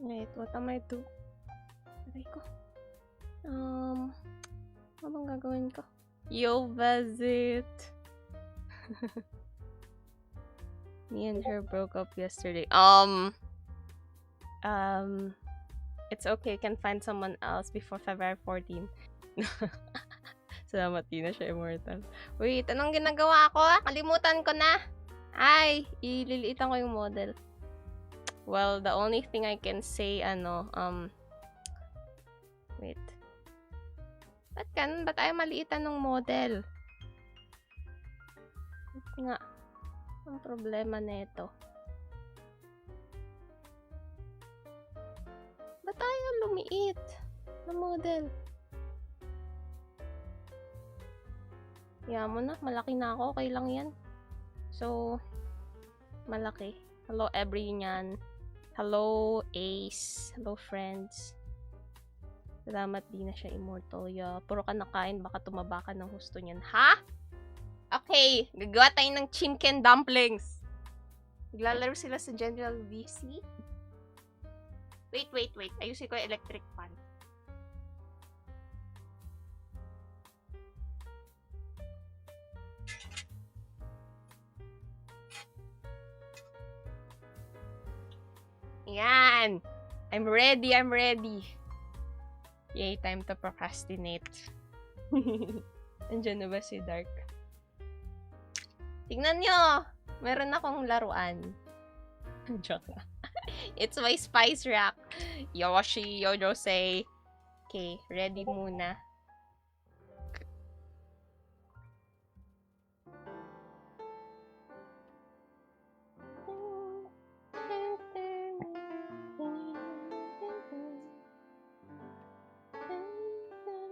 Wait, what am I do? Aray ko. Ano bang gagawin ko? Yo, visit. Me and her broke up yesterday. It's okay. Can find someone else before February 14. Salamat, di na siya immortal. Wait, anong ginagawa ko? Kalimutan ko na. Ay, ililiitan ko yung model. Well, the only thing I can say, wait. Ba't ayaw maliitan ng model? Nga. Ang problema nito. Ba't ayaw lumiit na model? Kaya mo na, malaki na ako. Okay lang yan. So, malaki. Hello, everyone. Hello, Ace. Hello, friends. Salamat, di na siya immortal. Yeah. Puro ka nakain, baka tumaba ka ng husto niyan. Ha? Okay, gagawa tayo ng chicken dumplings. Naglalaro sila sa General VC. Wait. Ayusin ko yung electric fan. Yan! I'm ready. Yay, time to procrastinate. Andiyan na ba si Dark? Tingnan nyo! Meron akong laruan. Joke lang. It's my spice rack. Yoshi, Yojose. Okay, ready muna.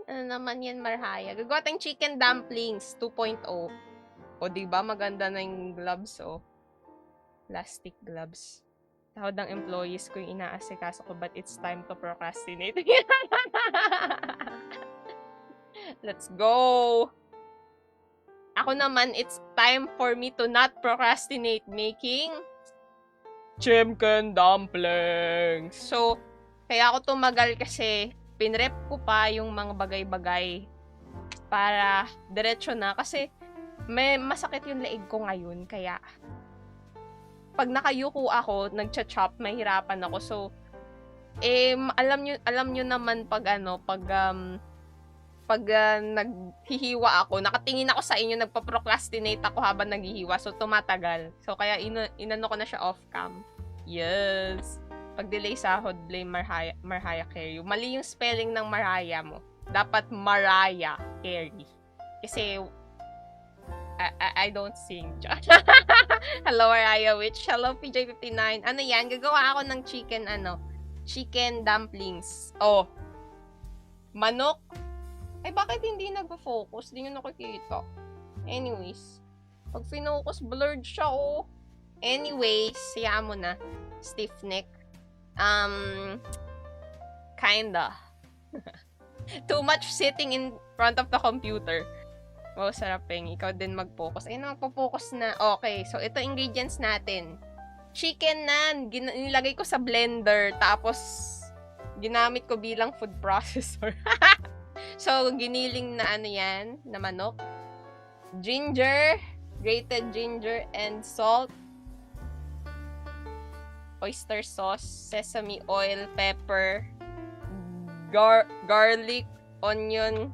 Ano naman yan, Marhaya? Gagawa tayong chicken dumplings 2.0. O, diba? Maganda na yung gloves, oh. Plastic gloves. Tawad ng employees ko yung inaasikaso ko, but it's time to procrastinate. Let's go! Ako naman, it's time for me to not procrastinate making chicken dumplings. So, kaya ako tumagal kasi pinrep ko pa yung mga bagay-bagay para diretso na. Kasi may masakit yung leeg ko ngayon. Kaya pag nakayuko ako, nagcha-chop, mahirapan ako. So, alam nyo naman pag naghihiwa ako, nakatingin ako sa inyo, nagpa-procrastinate ako habang naghihiwa. So, tumatagal. So, kaya inano ko na siya off-cam. Yes. Pag-delay sahod, blame Mariah Carey. Mali yung spelling ng Mariah mo. Dapat Mariah Carey. Kasi, I don't sing. Hello, Mariah Witch. Hello, PJ59. Ano yan? Gagawa ako ng chicken dumplings. Oh. Manok. Ay, bakit hindi nag-focus? Hindi nyo nakikita. Anyways. Pag finocus, blurred siya, oh. Anyways, siya mo na. Stiff neck. Kinda. Too much sitting in front of the computer. Wow, sarapeng. Ikaw din mag-focus. Ayun na, magpo-focus na. Okay, so ito ingredients natin. Chicken na, nilagay ko sa blender, tapos ginamit ko bilang food processor. So, giniling na yan, na manok. Ginger, grated ginger and salt. Oyster sauce, sesame oil, pepper, garlic, onion,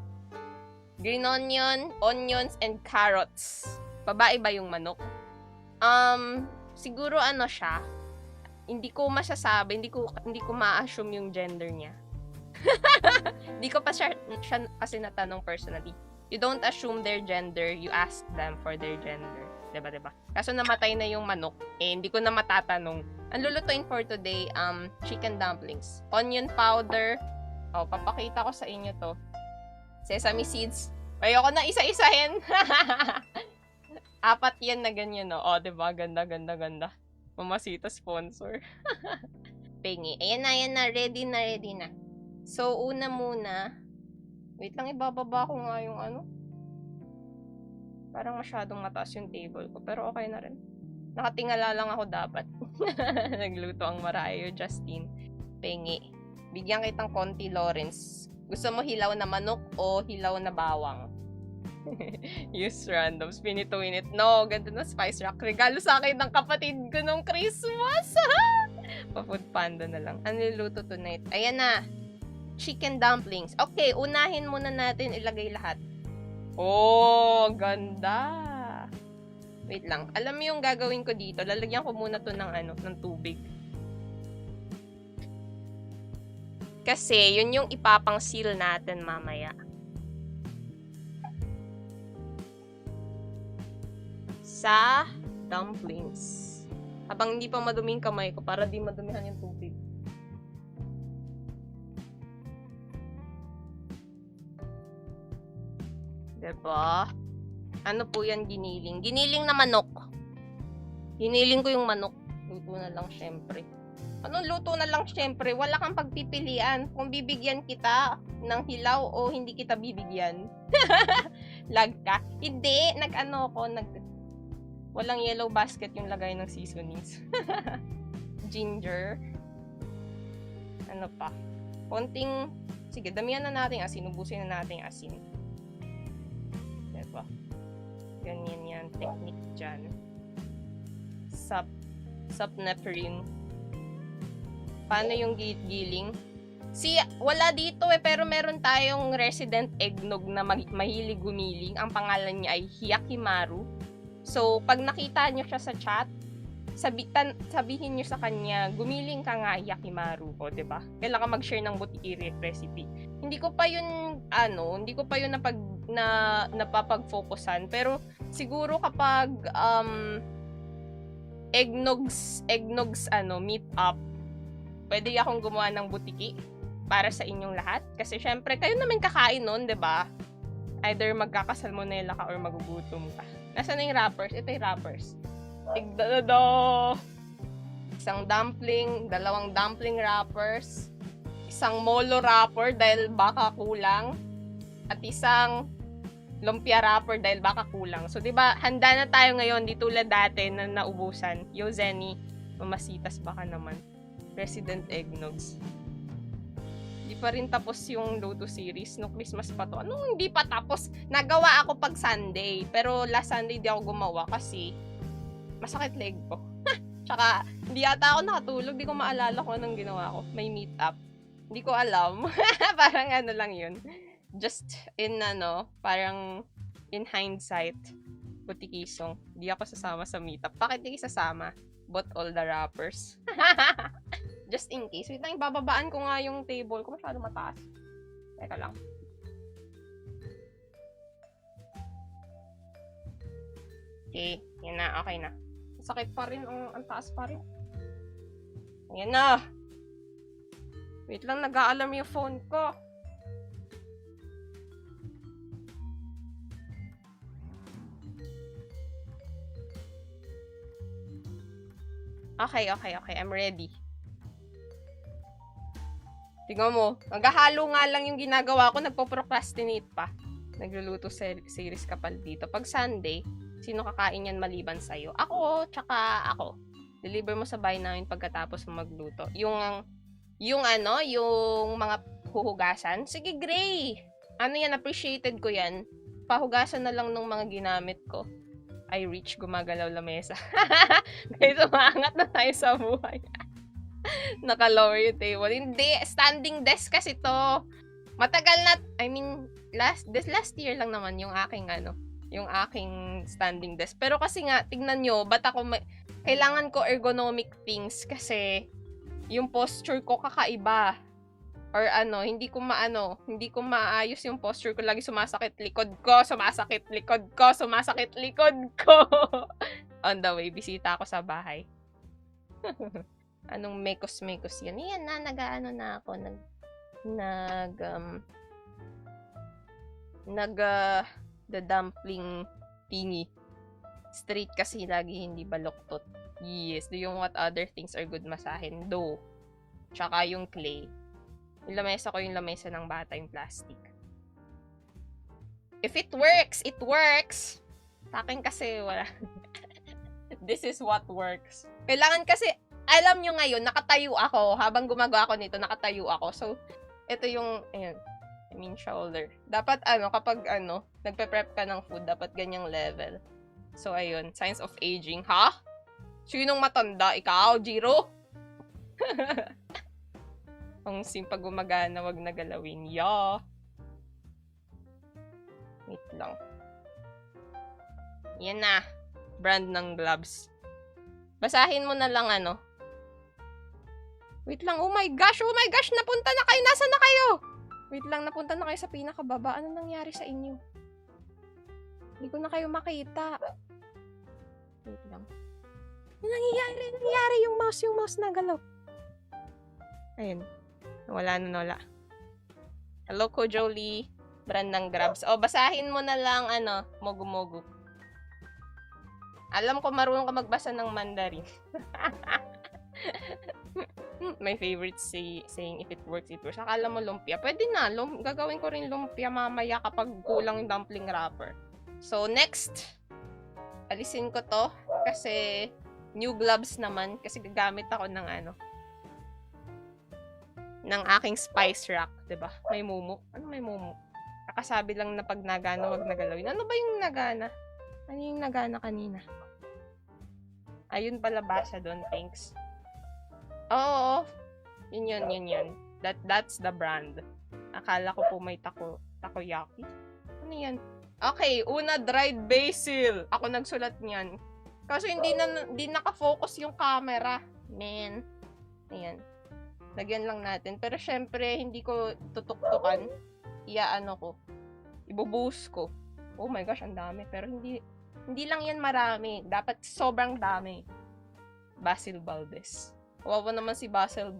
green onion, onions, and carrots. Babae ba yung manok? Siguro siya. Hindi ko masasabi, hindi ko ma-assume yung gender niya. Hindi ko pa siya kasi natanong personally. You don't assume their gender, you ask them for their gender. Diba? Kaso namatay na yung manok, hindi ko na matatanong. Ang lulutuin for today, chicken dumplings. Onion powder. Papakita ko sa inyo to. Sesame seeds. Ayoko na isa-isahin. 4 yan na ganyan, no? Diba? Ganda. Mamasita sponsor. Pengi. Ayan na. Ready na. So, una muna. Wait lang, ibababa ko nga yung ano. Parang masyadong mataas yung table ko. Pero okay na rin. Nakatingala lang ako dapat. Nagluto ang Marayo, Justine. Pengi. Bigyan kitang konti, Lawrence. Gusto mo hilaw na manok o hilaw na bawang? Use random. Spin it to win it. No, ganda na Spice Rock. Regalo sa akin ng kapatid ko nung Christmas. Pa-food panda na lang. Ano niluto tonight? Ayan na. Chicken dumplings. Okay, unahin muna natin ilagay lahat. Oh, ganda. Wait lang. Alam mo yung gagawin ko dito? Lalagyan ko muna to ng tubig. Kasi, yun yung ipapang-seal natin mamaya. Sa dumplings. Habang hindi pa maduming kamay ko para di madumihan yung tubig. Diba? Ano po yan giniling? Giniling na manok. Giniling ko yung manok. Luto na lang syempre. Anong luto na lang syempre? Wala kang pagpipilian kung bibigyan kita ng hilaw o hindi kita bibigyan. Lag ka? Hindi. Walang yellow basket yung lagay ng seasonings. Ginger. Ano pa? Konting, sige, damihan na natin asin. Ubusin na natin asin. Diba? Ganyan yan. Technique dyan. Sup na rin. Paano yung giling? Wala dito pero meron tayong resident eggnog na mahilig gumiling. Ang pangalan niya ay Hyakimaru. So, pag nakita nyo siya sa chat, sabihin nyo sa kanya, gumiling ka nga, Hyakimaru. O, diba? Kailangan mag-share ng butiki recipe. Hindi ko pa yun napapag-focusan. Pero, siguro kapag eggnogs meet up, pwede akong gumawa ng butiki para sa inyong lahat. Kasi, syempre, kayo naman kakain nun, diba? Either magkakasalmonella ka or magugutom ka. Nasaan na yung wrappers? Ito yung wrappers. Tigdadado! Isang dumpling, 2 dumpling wrappers, isang molo wrapper dahil baka kulang, at isang lumpia wrapper dahil baka kulang. So, diba, handa na tayo ngayon, di tulad dati na naubusan. Yo, Zenny, mamasitas baka naman. President Eggnogs. Di pa rin tapos yung Loto series. No Christmas pa to. Anong hindi pa tapos? Nagawa ako pag Sunday. Pero last Sunday di ako gumawa kasi masakit leg ko. Tsaka, hindi ata ako nakatulog. Di ko maalala kung anong ginawa ko. May meet up. Hindi ko alam. Parang ano lang yun. Just parang in hindsight. Putikisong. Di ako sasama sa meet up. Bakit di sasama? Bought all the wrappers. Just in case. Wait lang, bababaan ko nga yung table ko. Masyado mataas. Teka lang. Okay. Yan na. Okay na. Sakit pa rin. Ang taas pa rin. Ayan na. Wait lang, nag-aalarm yung phone ko. Okay. I'm ready. Tingnan mo, naghahalo nga lang yung ginagawa ko, nagpo-procrastinate pa. Nagluluto series ka pala dito. Pag Sunday, sino kakain yan maliban sa'yo? Ako, tsaka ako. Deliver mo sa bahay namin pagkatapos mo magluto. Yung mga huhugasan. Sige, Gray. Ano yan, appreciated ko yan. Pahugasan na lang ng mga ginamit ko. I reach, gumagalaw lamesa. Guys, umaangat na tayo sa buhay. Naka-lower yung table. Hindi, standing desk kasi to. Matagal na, last year lang naman yung aking standing desk. Pero kasi nga, tignan nyo, kailangan ko ergonomic things kasi yung posture ko kakaiba. Or hindi ko maayos yung posture ko. Lagi sumasakit likod ko. On the way, bisita ako sa bahay. Anong mekos-mekos yan? Yan na, the dumpling thingy. Straight kasi lagi, hindi baloktot. Yes, do you know what other things are good masahin? Dough. Tsaka yung clay. Yung lamesa ko yung lamesa ng bata, yung plastic. If it works, it works. Sa akin kasi wala. This is what works. Kailangan kasi, alam nyo ngayon, nakatayo ako. Habang gumagawa ako nito, nakatayo ako. So, ito yung, ayun, I mean shoulder. Dapat kapag nagpe-prep ka ng food, dapat ganyang level. So, ayun, signs of aging. Ha? Sinong matanda? Ikaw, Jiro? Ang simpag gumagana, wag na galawin. Yeah. Wait lang. Yan na. Brand ng gloves. Basahin mo na lang Wait lang, oh my gosh, napunta na kayo, nasaan na kayo? Wait lang, napunta na kayo sa pinakababa. Ano nangyari sa inyo? Hindi ko na kayo makita. Wait lang. Ano nangyari? Yung mouse nagalaw. Ayun. Nawala. Hello, Ko Jolie. Brand ng Grabs. O, basahin mo na lang, mogu-mogu. Alam ko marunong ka magbasa ng Mandarin. My favorite saying, if it works, it works. Akala mo lumpia. Pwede na. Gagawin ko rin lumpia mamaya kapag kulang yung dumpling wrapper. So, next. Alisin ko to. Kasi, new gloves naman. Kasi gagamit ako ng ng aking spice rack. Diba? May mumu. Ano may mumu? Kakasabi lang na pag nagana, wag nagalawin. Ano ba yung nagana? Ano yung nagana kanina? Ayun pala basa doon, thanks. Oo. Yun. That's the brand. Akala ko po may takoyaki. Ano yan? Okay, una dried basil. Ako nagsulat niyan. Kasi hindi naka-focus yung camera. Man. Ayan. Lagyan lang natin. Pero syempre, hindi ko tutuktukan. Ko. Ibubuhos ko. Oh my gosh, ang dami. Pero hindi lang yan marami. Dapat sobrang dami. Basil Valdez. Wawa naman si Basil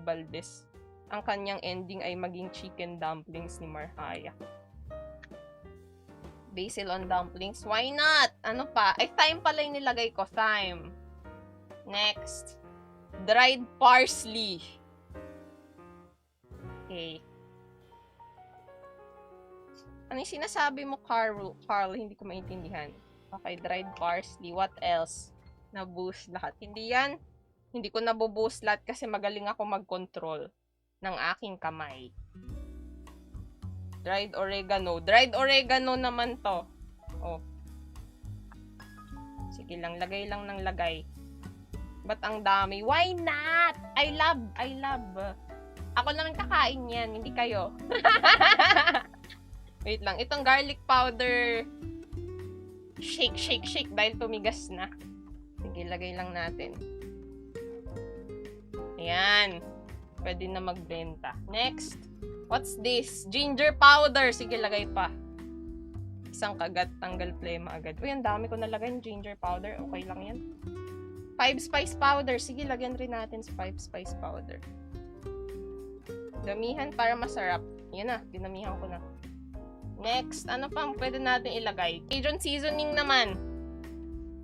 Valdez. Ang kanyang ending ay maging chicken dumplings ni Marhaya. Basil on dumplings. Why not? Ano pa? Ay, thyme pala yung nilagay ko. Thyme. Next. Dried parsley. Okay. Ano yung sinasabi mo, Carl? Hindi ko maintindihan. Okay, dried parsley. What else? Na-boost lahat. Hindi yan. Hindi ko nabuboost lahat kasi magaling ako mag-control ng aking kamay. Dried oregano. Dried oregano naman to. Oh. Sige lang, lagay lang ng lagay. Ba't ang dami? Why not? I love. Ako naman kakain yan, hindi kayo. Wait lang, itong garlic powder. Shake dahil tumigas na. Sige, lagay lang natin. Ayan. Pwede na magbenta. Next. What's this? Ginger powder. Sige, lagay pa. Isang kagat, tanggal plema agad. Uy, ang dami ko nalagay ng ginger powder. Okay lang yan. 5 spice powder. Sige, lagyan rin natin sa 5 spice powder. Damihan para masarap. Yan na, dinamihan ko na. Next, ano pang pwede natin ilagay? Cajun seasoning naman.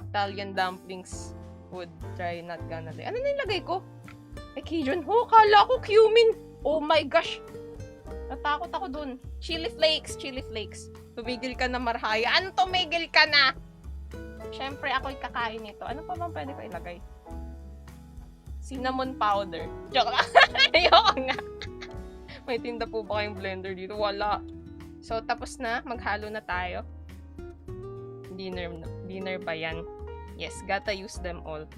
Italian dumplings would try not gonna die. Ano na ilagay ko? Ay, Cajun. Oh, kala ko cumin. Oh my gosh. Natakot ako dun. Chili flakes. Tumigil ka na, Marhaya. Ano tumigil ka na? Siyempre, ako'y kakain nito. Ano pa bang pwede ko ilagay? Cinnamon powder. Joke lang. Ayoko nga. May tinda po ba kayong blender dito? Wala. So, tapos na. Maghalo na tayo. Dinner ba yan? Yes, gotta use them all.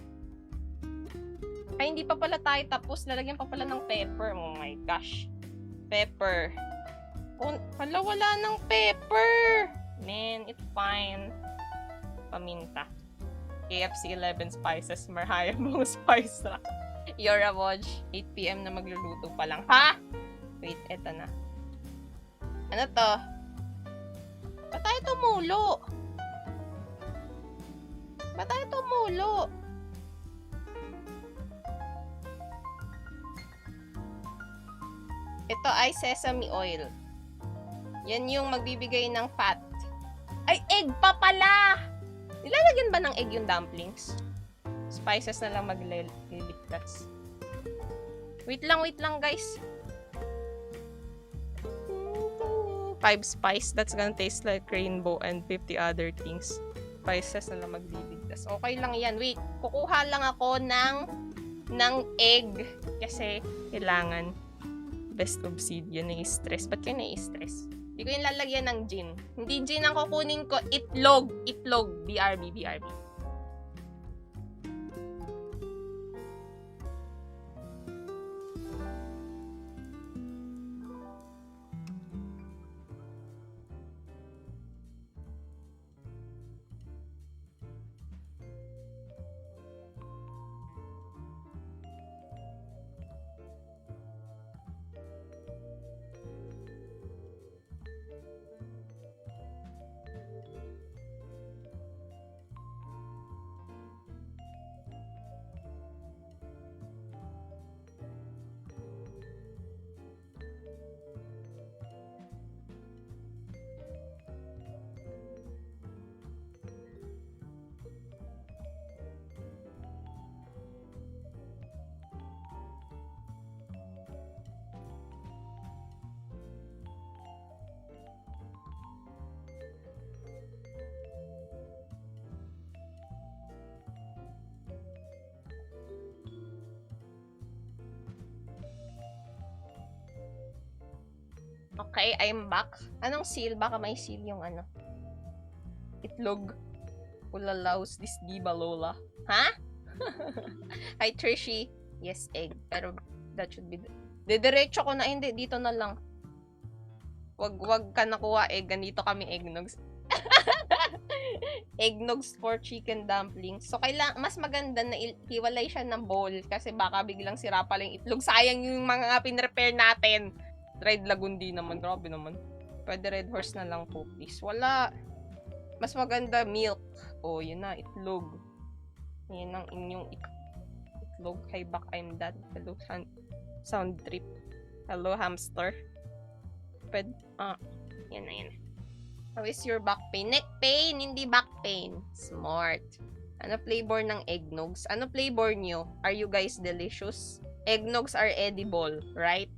Ay, hindi pa pala tayo tapos. Lalagyan pa pala ng pepper. Oh my gosh. Pepper. Oh, wala ng pepper. Man, it's fine. Paminta. KFC 11 spices. Marhaya mong spice na. Yora Wodge. 8 PM na magluluto pa lang. Ha? Wait, eto na. Ano to? Ba't tayo tumulo? Ito ay sesame oil. Yan yung magbibigay ng fat. Ay, egg pa pala! Nilalagyan ba ng egg yung dumplings? Spices na lang magliligtas. Wait lang guys. 5 spice. That's gonna taste like rainbow and 50 other things. Spices na lang magliligtas. Okay lang yan. Wait, kukuha lang ako ng egg. Kasi kailangan best obsidian na stress. Ba't yun na stress? Hindi ko yung lalagyan ng gin. Hindi gin ang kukunin ko. Itlog. Itlog. BRB. Okay, I'm back. Anong seal? Baka may seal yung ano. Itlog. Ulalaos this diba Lola. Ha? Hi Trishy. Yes, egg. Pero that should be... Didiretso ko na. Hindi, dito na lang. Wag ka nakuha egg. Ganito kami eggnogs. Eggnogs for chicken dumplings. So, mas maganda na hiwalay siya ng bowl kasi baka biglang sira pala yung itlog. Sayang yung mga pinrepair natin. Red Lagoon din naman. Grabe naman. Pwede Red Horse na lang po, please. Wala. Mas maganda milk. Oh, yun na. Itlog. Yan ang inyong itlog. Hi, back. I'm dad. Hello, sound trip. Hello, hamster. Pwede. Yan na, yan. How is your back pain? Neck pain, hindi back pain. Smart. Ano flavor ng eggnogs? Ano flavor nyo? Are you guys delicious? Eggnogs are edible, right?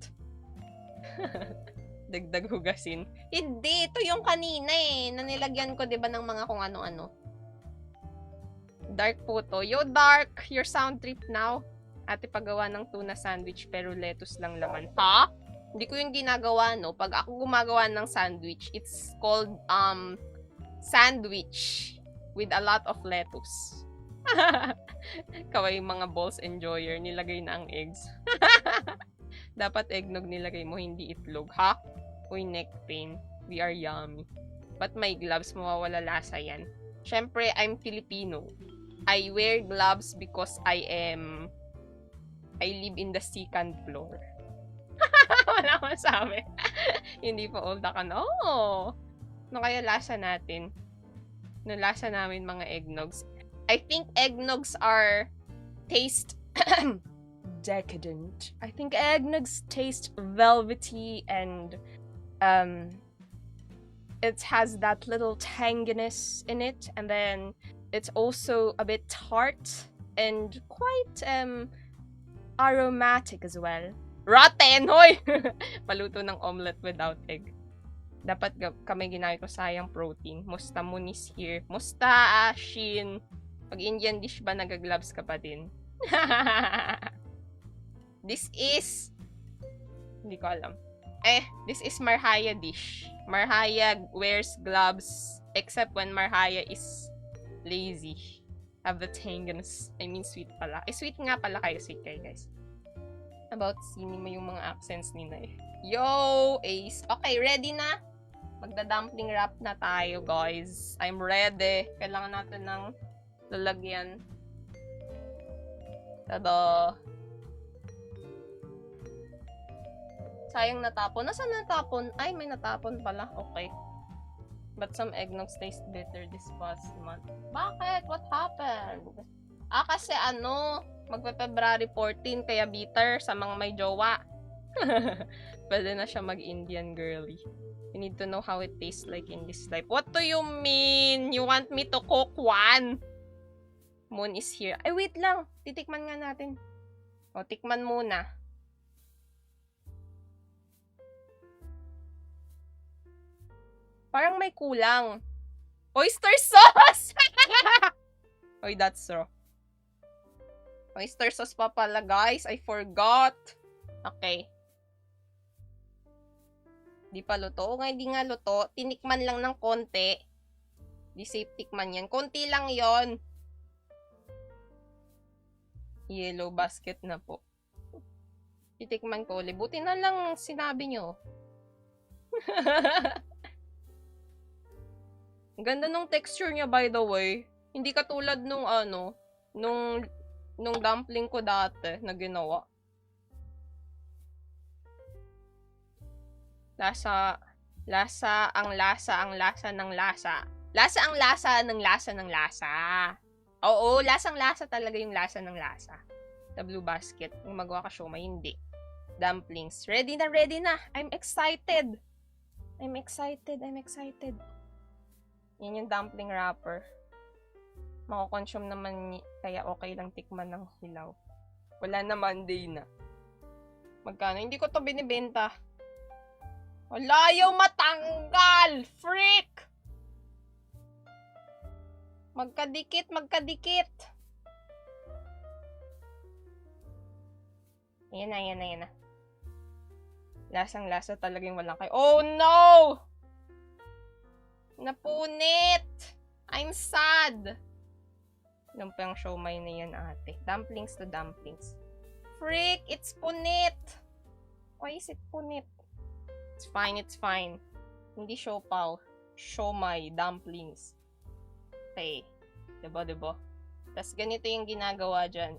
Dagdag hugasin. Hindi, ito yung kanina na nilagyan ko 'di ba ng mga kung ano-ano. Dark po to. Yo Dark, your sound trip now. Ate paggawa ng tuna sandwich pero lettuce lang laman. Ha? Hindi ko yung ginagawa no. Pag ako gumagawa ng sandwich, it's called sandwich with a lot of lettuce. Kaway mga balls enjoyer, nilagay na ang eggs. Dapat eggnog nilagay mo, hindi itlog. Ha? Uy, neck pain. We are yummy. But my gloves, mawawala lasa yan. Syempre, I'm Filipino. I wear gloves because I live in the second floor. Wala akong sabi. Hindi pa old ako. Oh! No kaya lasa natin? No lasa namin mga eggnogs. I think eggnogs are taste decadent. I think eggnogs taste velvety and it has that little tanginess in it, and then it's also a bit tart and quite aromatic as well. Rotten! Hoy! Paluto ng omelette without egg. Dapat kami ginamit ko, sayang protein. Musta Munis here. Musta Shin. Pag Indian dish ba, nagagloves ka pa din? This is... Hindi ko alam. This is Marhaya dish. Marhaya wears gloves except when Marhaya is lazy. Have the tanginess. I mean, sweet pala. Sweet nga pala kayo. Sweet kayo, guys. About cinema yung mga accents ni Nay. Yo, Ace. Okay, ready na? Magda-dumpling wrap na tayo, guys. I'm ready. Kailangan natin ng lalagyan. Tada! Sayang natapon. Nasaan natapon? Ay, may natapon pala. Okay. But some eggnogs taste bitter this past month. Bakit? What happened? Kasi magpe-February 14, kaya bitter sa mga may jowa. Pwede na siya mag-Indian girly. You need to know how it tastes like in this life. What do you mean? You want me to cook one? Moon is here. Ay, wait lang. Titikman nga natin. O, tikman muna. Parang may kulang. Oyster sauce! Oy, that's raw. Oyster sauce pa pala, guys. I forgot. Okay. Di pa luto. O nga, hindi nga luto. Tinikman lang ng konti. Di safe tikman yan. Konti lang yon. Yellow basket na po. Titikman ko ulit. Buti na lang sinabi nyo. Ganda nung texture niya, by the way. Hindi katulad nung nung dumpling ko dati na ginawa. Lasa ng lasa. Lasa ng lasa. Oo, lasang-lasa talaga yung lasa ng lasa. The blue basket. Yung magawa ka siomai, hindi. Dumplings. Ready na. I'm excited. Yan yung dumpling wrapper. Mako-consume naman, kaya okay lang tikman ng hilaw. Wala na Monday na. Magkano? Hindi ko to binibenta. Wala yung matanggal! Freak! Magkadikit. Ayan na. Lasang-lasa talagang walang kayo. Oh no! Napunit! I'm sad! Lumpang siomai na yan, ate. Dumplings to dumplings. Freak! It's punit! Why is it punit? It's fine. Hindi siopaw. Siomai, dumplings. Okay. Diba? Tapos ganito yung ginagawa dyan.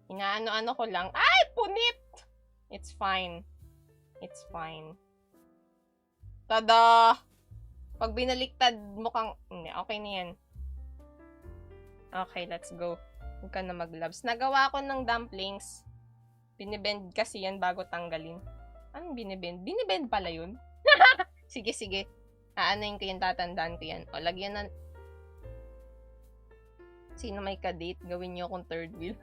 Inaano-ano ko lang. Ay! Punit! It's fine. Tada! Pag binaliktad, mukhang... Hindi, okay na yan. Okay, let's go. Huwag ka na mag-gloves. Nagawa ko ng dumplings. Binibend kasi yan bago tanggalin. Anong binibend? Binibend pala yun? Sige. Aanayin ko yan, tatandaan ko yan. O, lagyan na... Sino may kadate? Gawin niyo akong third wheel.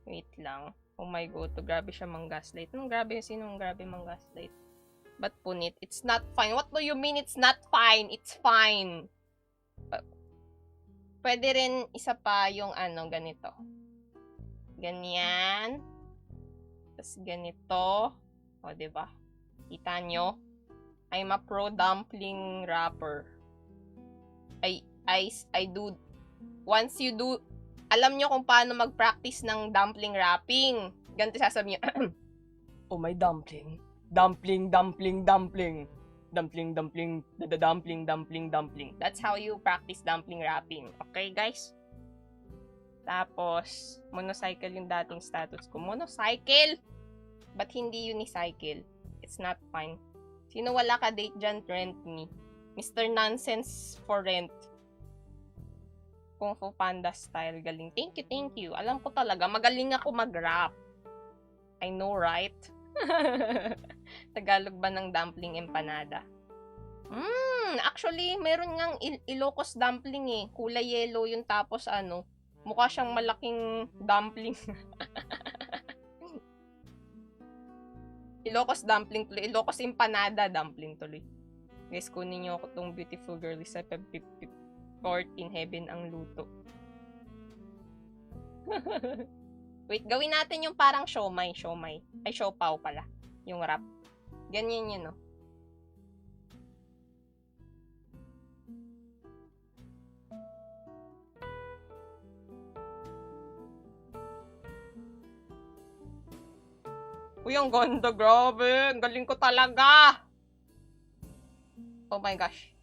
Wait lang. Oh my God, to grabe siya mang-gaslight. Sinong grabe mang-gaslight? But punit, it's not fine. What do you mean it's not fine? It's fine. Pwede rin isa pa yung ganito. Ganyan. Tapos ganito. O, diba? Kita nyo? I'm a pro dumpling wrapper. I do. Once you do, alam nyo kung paano mag-practice ng dumpling wrapping. Ganito sasabihin nyo. Oh, my dumpling. Dumpling. Dumpling. That's how you practice dumpling wrapping. Okay, guys? Tapos, monocycle yung dating status ko. Monocycle! But hindi unicycle. It's not fine. Sino wala ka date dyan, rent me. Mr. Nonsense for rent. Kung Fu Panda style. Galing. Thank you. Alam ko talaga, magaling ako mag-rap. I know, right? Tagalog ba ng dumpling empanada? Actually, meron ngang Ilocos dumpling eh. Kulay yellow yun, tapos mukha siyang malaking dumpling. Ilocos dumpling tuloy. Ilocos empanada dumpling tuloy. Guys, kunin niyo ako tong beautiful girl sa Court in heaven ang luto. Wait, gawin natin yung parang siomai. Ay, siopaw pala. Yung wrap. Ganyan yun, no? Uy, ang ganda, grabe. Ang galing ko talaga. Oh my gosh.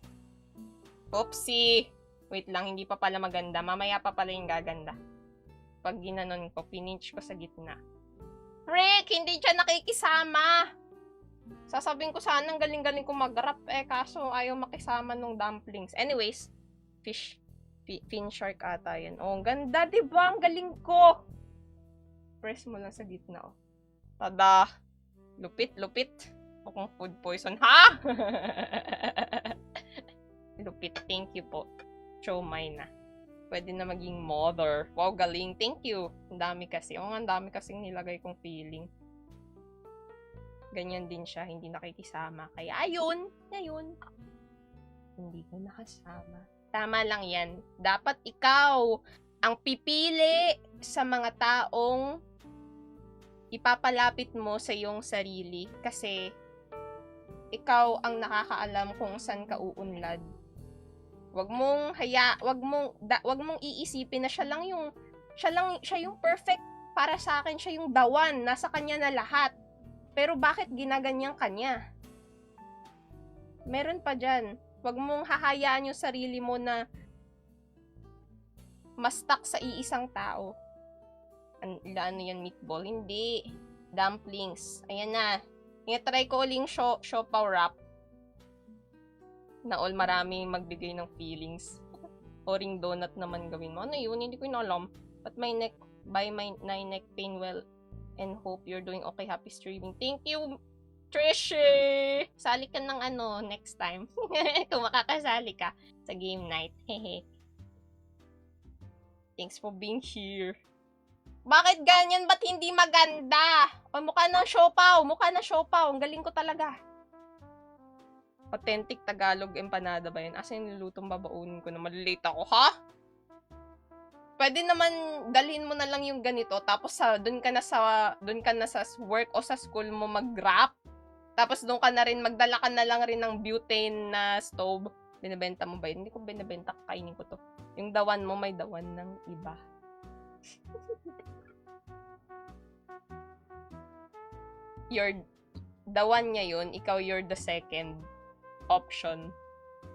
Oopsie. Wait lang, hindi pa pala maganda. Mamaya pa pala yung gaganda. Pag ginanon ko, pininch ko sa gitna. Frick! Hindi siya nakikisama! Sasabihin ko sana ang galing-galing ko mag-rap kaso ayaw makisama nung dumplings. Anyways, fin shark ata yun. Oh, ang ganda, diba? Ang galing ko! Press mo lang sa gitna, oh. Tada! Lupit. Mukhang food poison. Ha? Lupit. Thank you po. Siomai na. Pwede na maging mother. Wow, galing. Thank you. Ang dami kasi. Ang dami kasing nilagay kong feeling. Ganyan din siya. Hindi nakikisama. Kaya ayun. Hindi ko nakasama. Tama lang yan. Dapat ikaw ang pipili sa mga taong ipapalapit mo sa iyong sarili. Kasi ikaw ang nakakaalam kung saan ka uunlad. Wag mong iisipin na siya yung perfect para sa akin, siya yung the one, nasa kanya na lahat. Pero bakit ginaganyan kanya? Meron pa dyan. Wag mong hahayaan yung sarili mo na ma-stuck sa iisang tao. Ano yan, meatball? Hindi. Dumplings. Ayan na. Try ko uling siopaw wrap. Na all marami magbigay ng feelings. O ring donut naman gawin mo. Ano yun? Hindi ko alam. But my neck pain well and hope you're doing okay. Happy streaming. Thank you, Trishy! Sali ka ng next time. Kung makakasali ka sa game night. Hehe. Thanks for being here. Bakit ganyan? Ba't hindi maganda? O, mukha na siopaw. Ang galing ko talaga. Authentic Tagalog empanada ba yun? Asa yung nilutong babaunin ko na malilate ako, ha? Pwede naman dalhin mo na lang yung ganito, tapos doon ka na sa work o sa school mo mag-wrap. Tapos doon ka na rin, magdala ka na lang rin ng butane na stove. Binibenta mo ba yun? Hindi ko binibenta, kainin ko to. Yung dawan mo, may dawan ng iba. Dawan niya yun, ikaw you're the second option.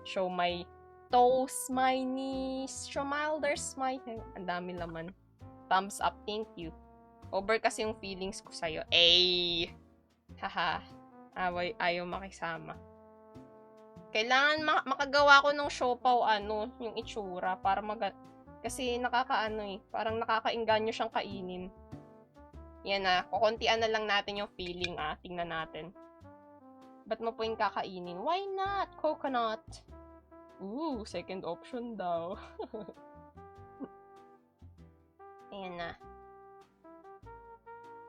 Show my toes, my knees, shoulders, my... Ang dami laman. Thumbs up, thank you. Over kasi yung feelings ko sa'yo. Ay! Haha. Ayaw makisama. Kailangan makagawa ko ng siopaw, yung itsura, para kasi parang nakakainganyo siyang kainin. Yan na, kukuntian na lang natin yung feeling, tingnan natin. Ba't mo po yung kakainin? Why not? Coconut. Ooh, second option daw. Ayan na.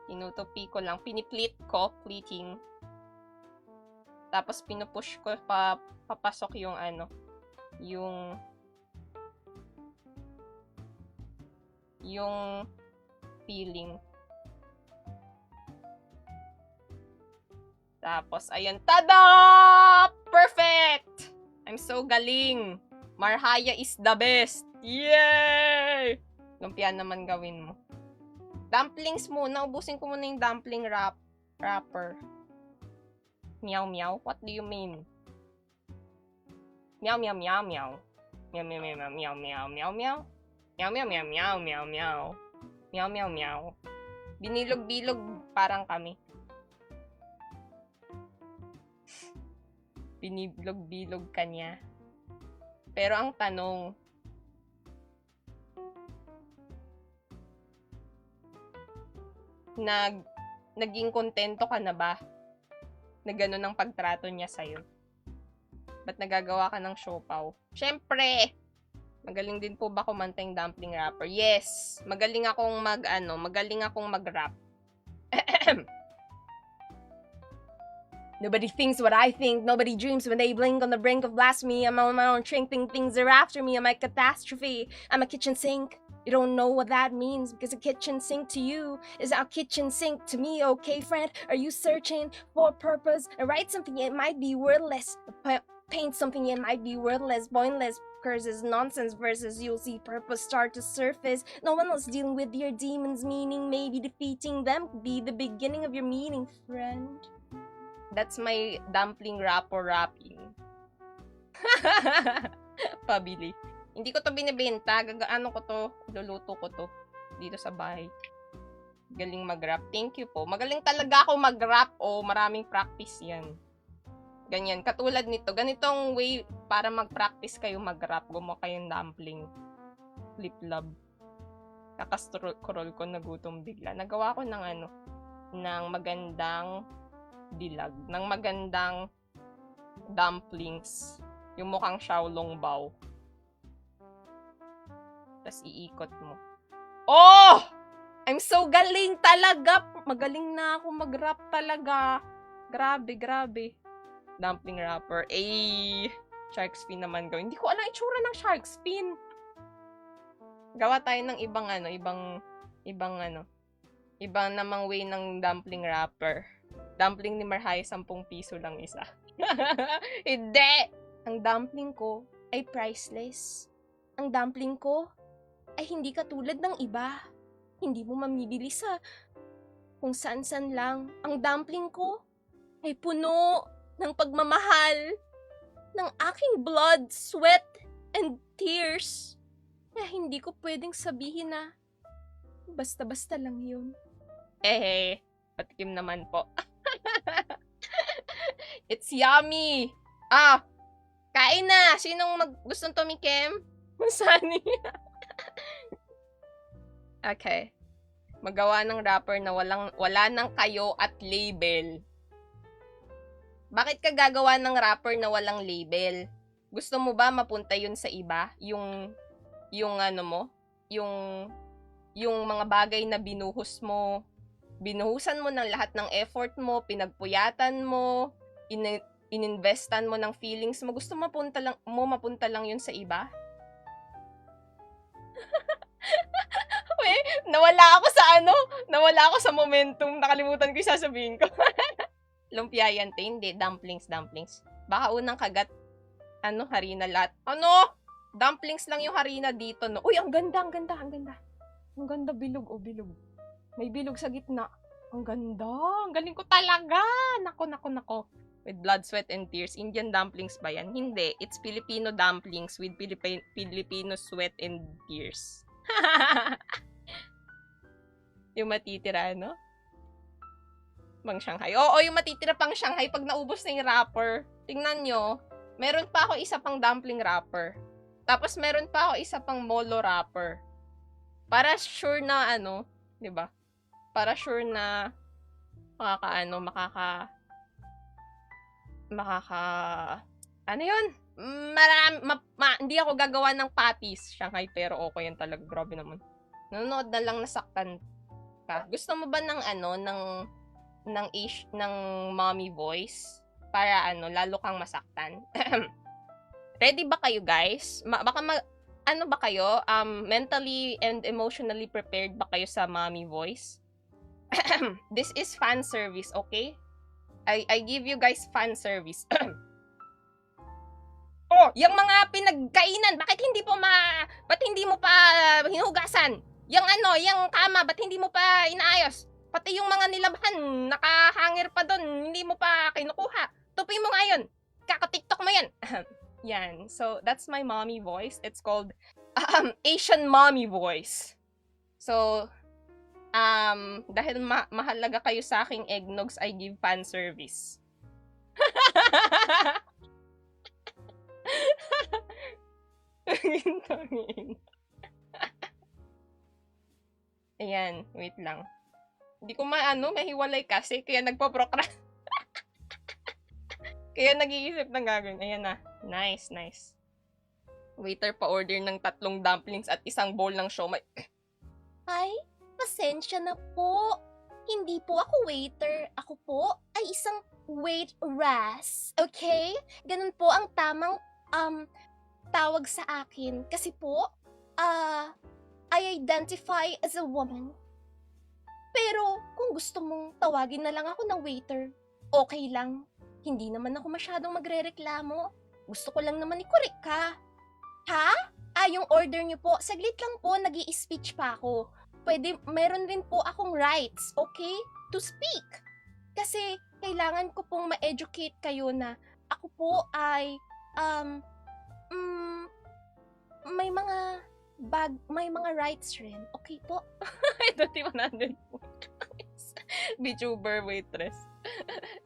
Tinutupi ko lang. Piniplit ko. Pleating. Tapos pinupush ko papasok yung yung feeling. Tapos, ayan, tada! Perfect! I'm so galing. Marhaya is the best. Yay! Lumpian naman gawin mo. Dumplings muna. Ubusin ko muna yung dumpling wrapper. Meow, meow. What do you mean? Meow, meow, meow, meow. Meow, meow, meow, meow, meow, meow, meow. Meow, meow, meow, meow, meow, meow. Meow, meow, meow. Binilog-bilog parang kami. Binibilog-bilog ka niya. Pero ang tanong, naging kontento ka na ba na gano'n ang pagtrato niya sa'yo? Ba't nagagawa ka ng siopaw? Syempre, magaling din po ba kumanta yung dumpling wrapper? Yes, magaling akong mag-rap. Nobody thinks what I think. Nobody dreams when they blink on the brink of blasphemy. I'm on my own train, think things are after me. I'm a catastrophe. I'm a kitchen sink. You don't know what that means because a kitchen sink to you is a kitchen sink to me. Okay, friend, are you searching for purpose? Write something, it might be worthless. Paint something, it might be worthless, pointless. Curses, nonsense verses, you'll see purpose start to surface. No one else dealing with your demons, meaning maybe defeating them could be the beginning of your meaning, friend. That's my dumpling wrapper wrapping. Pabili. Hindi ko to binibenta. Luluto ko to dito sa bahay. Galing mag-wrap. Thank you po. Magaling talaga ako mag-wrap. Maraming practice yan. Ganyan. Katulad nito. Ganitong way para mag-practice kayo mag-wrap. Gumawa kayong dumpling. Flip love. Kakascroll ko, nagutom bigla. Nagawa ko ng magandang dilag, ng magandang dumplings, yung mukhang xiaolongbao. tas iikot mo. Oh! I'm so galing talaga! Magaling na ako mag-wrap talaga. Grabe. Dumpling wrapper. Shark fin naman gawin. Hindi ko alam itsura ng shark fin. Gawa tayo ng ibang namang way ng dumpling wrapper. Dumpling ni Marhay, 10 piso lang isa. Hindi! Ang dumpling ko ay priceless. Ang dumpling ko ay hindi katulad ng iba. Hindi mo mamibili sa kung saan-saan lang. Ang dumpling ko ay puno ng pagmamahal ng aking blood, sweat, and tears. Kaya hindi ko pwedeng sabihin na basta-basta lang yun. Patikim naman po. It's yummy! Kain na! Sinong gustong tumikim? Masani. Okay. Magawa ng wrapper na wala nang kayo at label. Bakit ka gagawa ng wrapper na walang label? Gusto mo ba mapunta yun sa iba? Yung mga bagay na binuhusan mo ng lahat ng effort mo, pinagpuyatan mo, ininvestan mo ng feelings mo, gusto mapunta lang yun sa iba? Nawala ako sa momentum, nakalimutan ko yung sasabihin ko. Lumpia yan, hindi, dumplings. Baka unang kagat, harina lahat. Dumplings lang yung harina dito, no? Uy, ang ganda. Ang ganda, bilog. May bilog sa gitna. Ang ganda. Ang galing ko talaga. Nako. With blood, sweat, and tears. Indian dumplings ba yan? Hindi. It's Filipino dumplings with Filipino sweat and tears. Yung matitira, no? Pang Shanghai. Oo, yung matitira pang Shanghai pag naubos na yung wrapper. Tingnan nyo. Meron pa ako isa pang dumpling wrapper. Tapos meron pa ako isa pang molo wrapper. Para sure na di ba? Para sure na yun? Hindi ako gagawa ng patties Shanghai, pero okay yan talaga. Grabe naman. Nanonood na lang, nasaktan ka. Gusto mo ba ng mommy voice? Para lalo kang masaktan? Ready ba kayo, guys? Ba kayo? Mentally and emotionally prepared ba kayo sa mommy voice? This is fan service, okay? I give you guys fan service. Yung mga pinagkainan, bakit hindi mo pa hinugasan? Yung kama, ba't hindi mo pa inaayos? Pati yung mga nilabahan, nakahangir pa doon, hindi mo pa kinukuha. Tupi mo nga yun. Kaka-TikTok mo yan. Yan. So, that's my mommy voice. It's called Asian mommy voice. So, dahil mahalaga kayo sa aking eggnogs, I give fan service. Ayan, wait lang. Hindi ko mahiwalay kasi, kaya nagpo-procrast. Kaya nag-iisip ng gagawin. Ayan na. Nice. Waiter pa-order ng 3 dumplings at 1 bowl ng siomai. Ay, pasensya na po. Hindi po ako waiter. Ako po ay isang waitress. Okay? Ganun po ang tamang tawag sa akin. Kasi po, I identify as a woman. Pero kung gusto mong tawagin na lang ako ng waiter, okay lang. Hindi naman ako masyadong magrereklamo. Gusto ko lang naman i-correct ka. Ha? Yung order niyo po, saglit lang po, nag-i-speech pa ako. Meron rin po akong rights, okay? To speak. Kasi kailangan ko pong ma-educate kayo na ako po ay, may mga rights rin. Okay po? Ito, 100 po. VTuber waitress.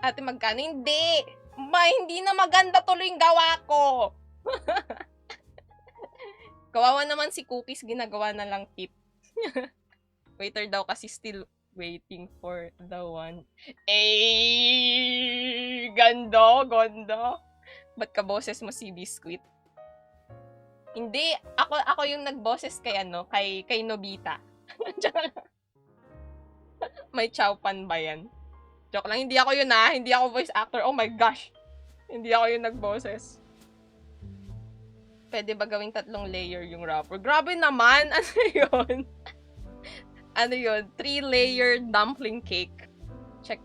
Ate, magkano? Hindi! Hindi na maganda tuloy yung gawa ko. Kawawa naman si Cookies, ginagawa na lang tip. Waiter daw kasi still waiting for the one. Ganda. Ba't ka boses mo si Biscuit? Hindi, ako yung nagboses kay kay Nobita. May Chowpan ba yan? Joke lang, hindi ako yun hindi ako voice actor. Oh my gosh. Hindi ako yung nagboses. Pwede ba gawing 3 layer yung wrapper? Grabe naman! Ano yun? Ano yun? 3-layer dumpling cake. Check.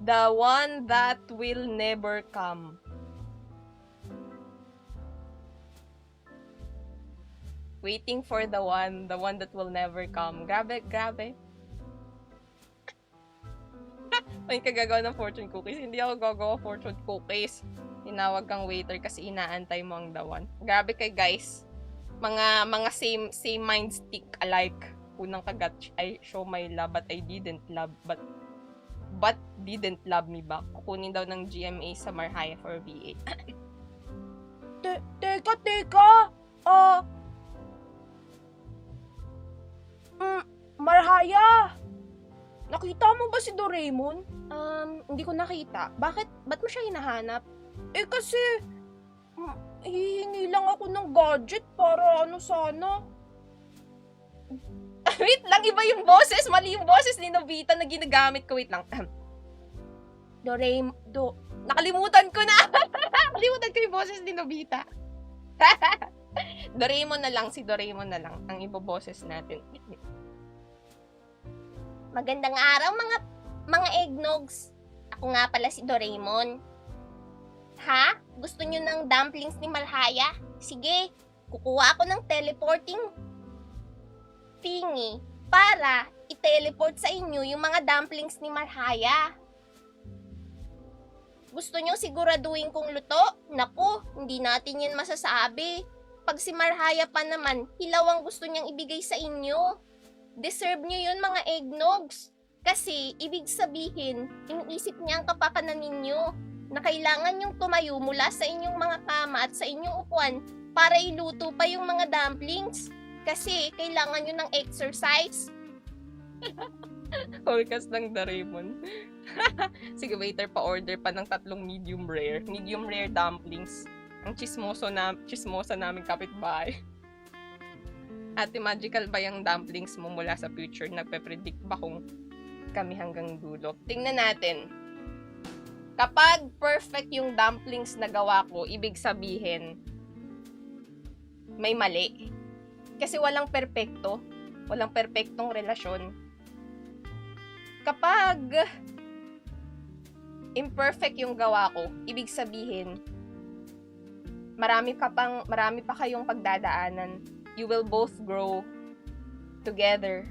The one that will never come. Waiting for the one that will never come. Grabe, grabe. May kagagawa ng fortune cookies. Hindi ako gagawa fortune cookies. Tinawag kang waiter kasi inaantay mo ang the one. Grabe kay guys. Mga same mind stick alike. Unang kagat ay show my love but I didn't love but didn't love me back. Kukunin daw ng GMA sa Marhaya for VA. Teka! Marhaya! Nakita mo ba si Doraemon? Hindi ko nakita. Ba't mo siya hinahanap? Kasi hihingi lang ako ng gadget para sana. Wait lang, iba yung boses. Mali yung boses ni Nobita na ginagamit ko. Wait lang. Nakalimutan ko na. Nakalimutan ko yung boses ni Nobita. Doraemon na lang. Si Doraemon na lang ang iboboses natin. Magandang araw mga eggnogs. Ako nga pala si Doraemon. Ha? Gusto nyo ng dumplings ni Marhaya? Sige, kukuha ako ng teleporting thingy para i-teleport sa inyo yung mga dumplings ni Marhaya. Gusto nyo siguraduhin kong luto? Naku, hindi natin yan masasabi. Pag si Marhaya pa naman, hilaw ang gusto niyang ibigay sa inyo. Deserve nyo yun mga eggnogs. Kasi, ibig sabihin, iniisip niya ang kapakanan ninyo na kailangan yung tumayo mula sa inyong mga kama at sa inyong upuan para iluto pa yung mga dumplings. Kasi, kailangan nyo ng exercise. Forecast ng Doraemon. Sige, waiter, pa-order pa ng 3 medium rare. Medium rare dumplings. Ang chismosa namin kapitbahay. Ate, magical ba yung dumplings mo mula sa future? Nagpe-predict ba kung kami hanggang dulo? Tingnan natin. Kapag perfect yung dumplings na gawa ko, ibig sabihin, may mali. Kasi walang perpekto. Walang perpektong relasyon. Kapag imperfect yung gawa ko, ibig sabihin, marami pa kayong pagdadaanan. You will both grow together.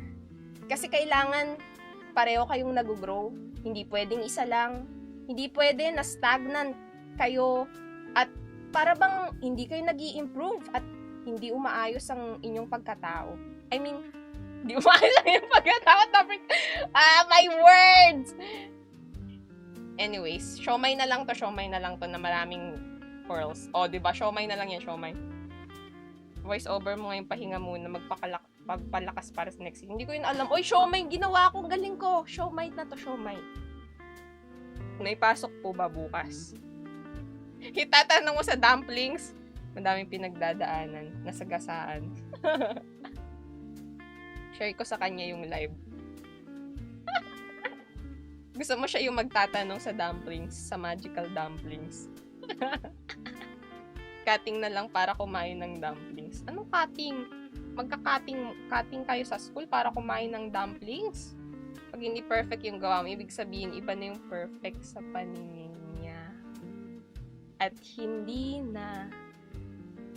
Kasi kailangan pareho kayong nag-grow. Hindi pwedeng isa lang. Hindi pwede na stagnant kayo at para bang hindi kayo nag-i-improve at hindi umaayos ang inyong pagkatao. I mean, hindi umaayos ang inyong pagkatao. My words! Anyways, siomay na lang to na maraming pearls. O, diba? Siomay na lang yan, siomay. Voice over mo ngayon, pahinga muna, magpalakas para sa next. Hindi ko yun alam. Oy, siomay, ginawa ko, galing ko. Siomay na to, siomay. May pasok po ba bukas? Itatanong mo sa dumplings, madaming pinagdadaanan, nasagasaan. Share ko sa kanya yung live. Gusto mo siya yung magtatanong sa dumplings, sa magical dumplings. Cutting na lang para kumain ng dumplings. Anong cutting? Magka-cutting kayo sa school para kumain ng dumplings? Pag hindi perfect yung gawa mo, ibig sabihin, iba na yung perfect sa paningin niya. At hindi na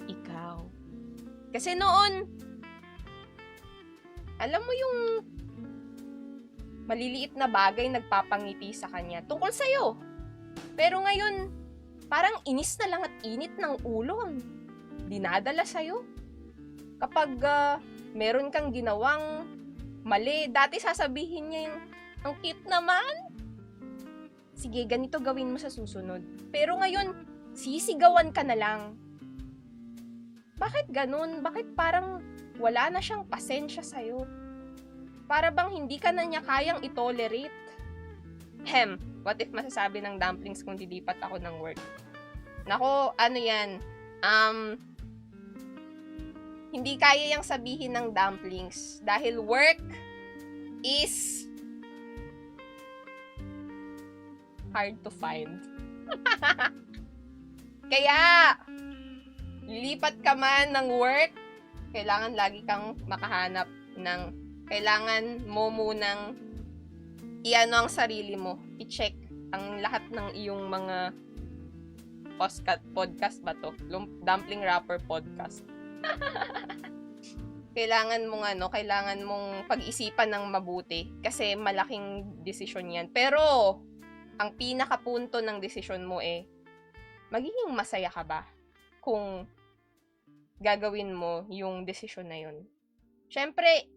ikaw. Kasi noon, alam mo yung maliliit na bagay nagpapangiti sa kanya tungkol sa'yo. Pero ngayon, parang inis na lang at init ng ulo ang dinadala sa'yo. Kapag meron kang ginawang mali, dati sasabihin niya yung, ang cute naman. Sige, ganito gawin mo sa susunod. Pero ngayon, sisigawan ka na lang. Bakit ganun? Bakit parang wala na siyang pasensya sa'yo? Para bang hindi ka na niya kayang itolerate? What if masasabi ng dumplings kung dilipat ako ng work? Nako, ano yan? hindi kaya yang sabihin ng dumplings dahil work is hard to find. Kaya, lilipat ka man ng work, kailangan lagi kang makahanap ng, kailangan mo munang i-ano ang sarili mo, i-check ang lahat ng iyong mga podcast ba to? Dumpling Wrapper Podcast. Kailangan mong pag-isipan ng mabuti kasi malaking desisyon yan. Pero, ang pinakapunto ng desisyon mo magiging masaya ka ba kung gagawin mo yung desisyon na yun? Syempre,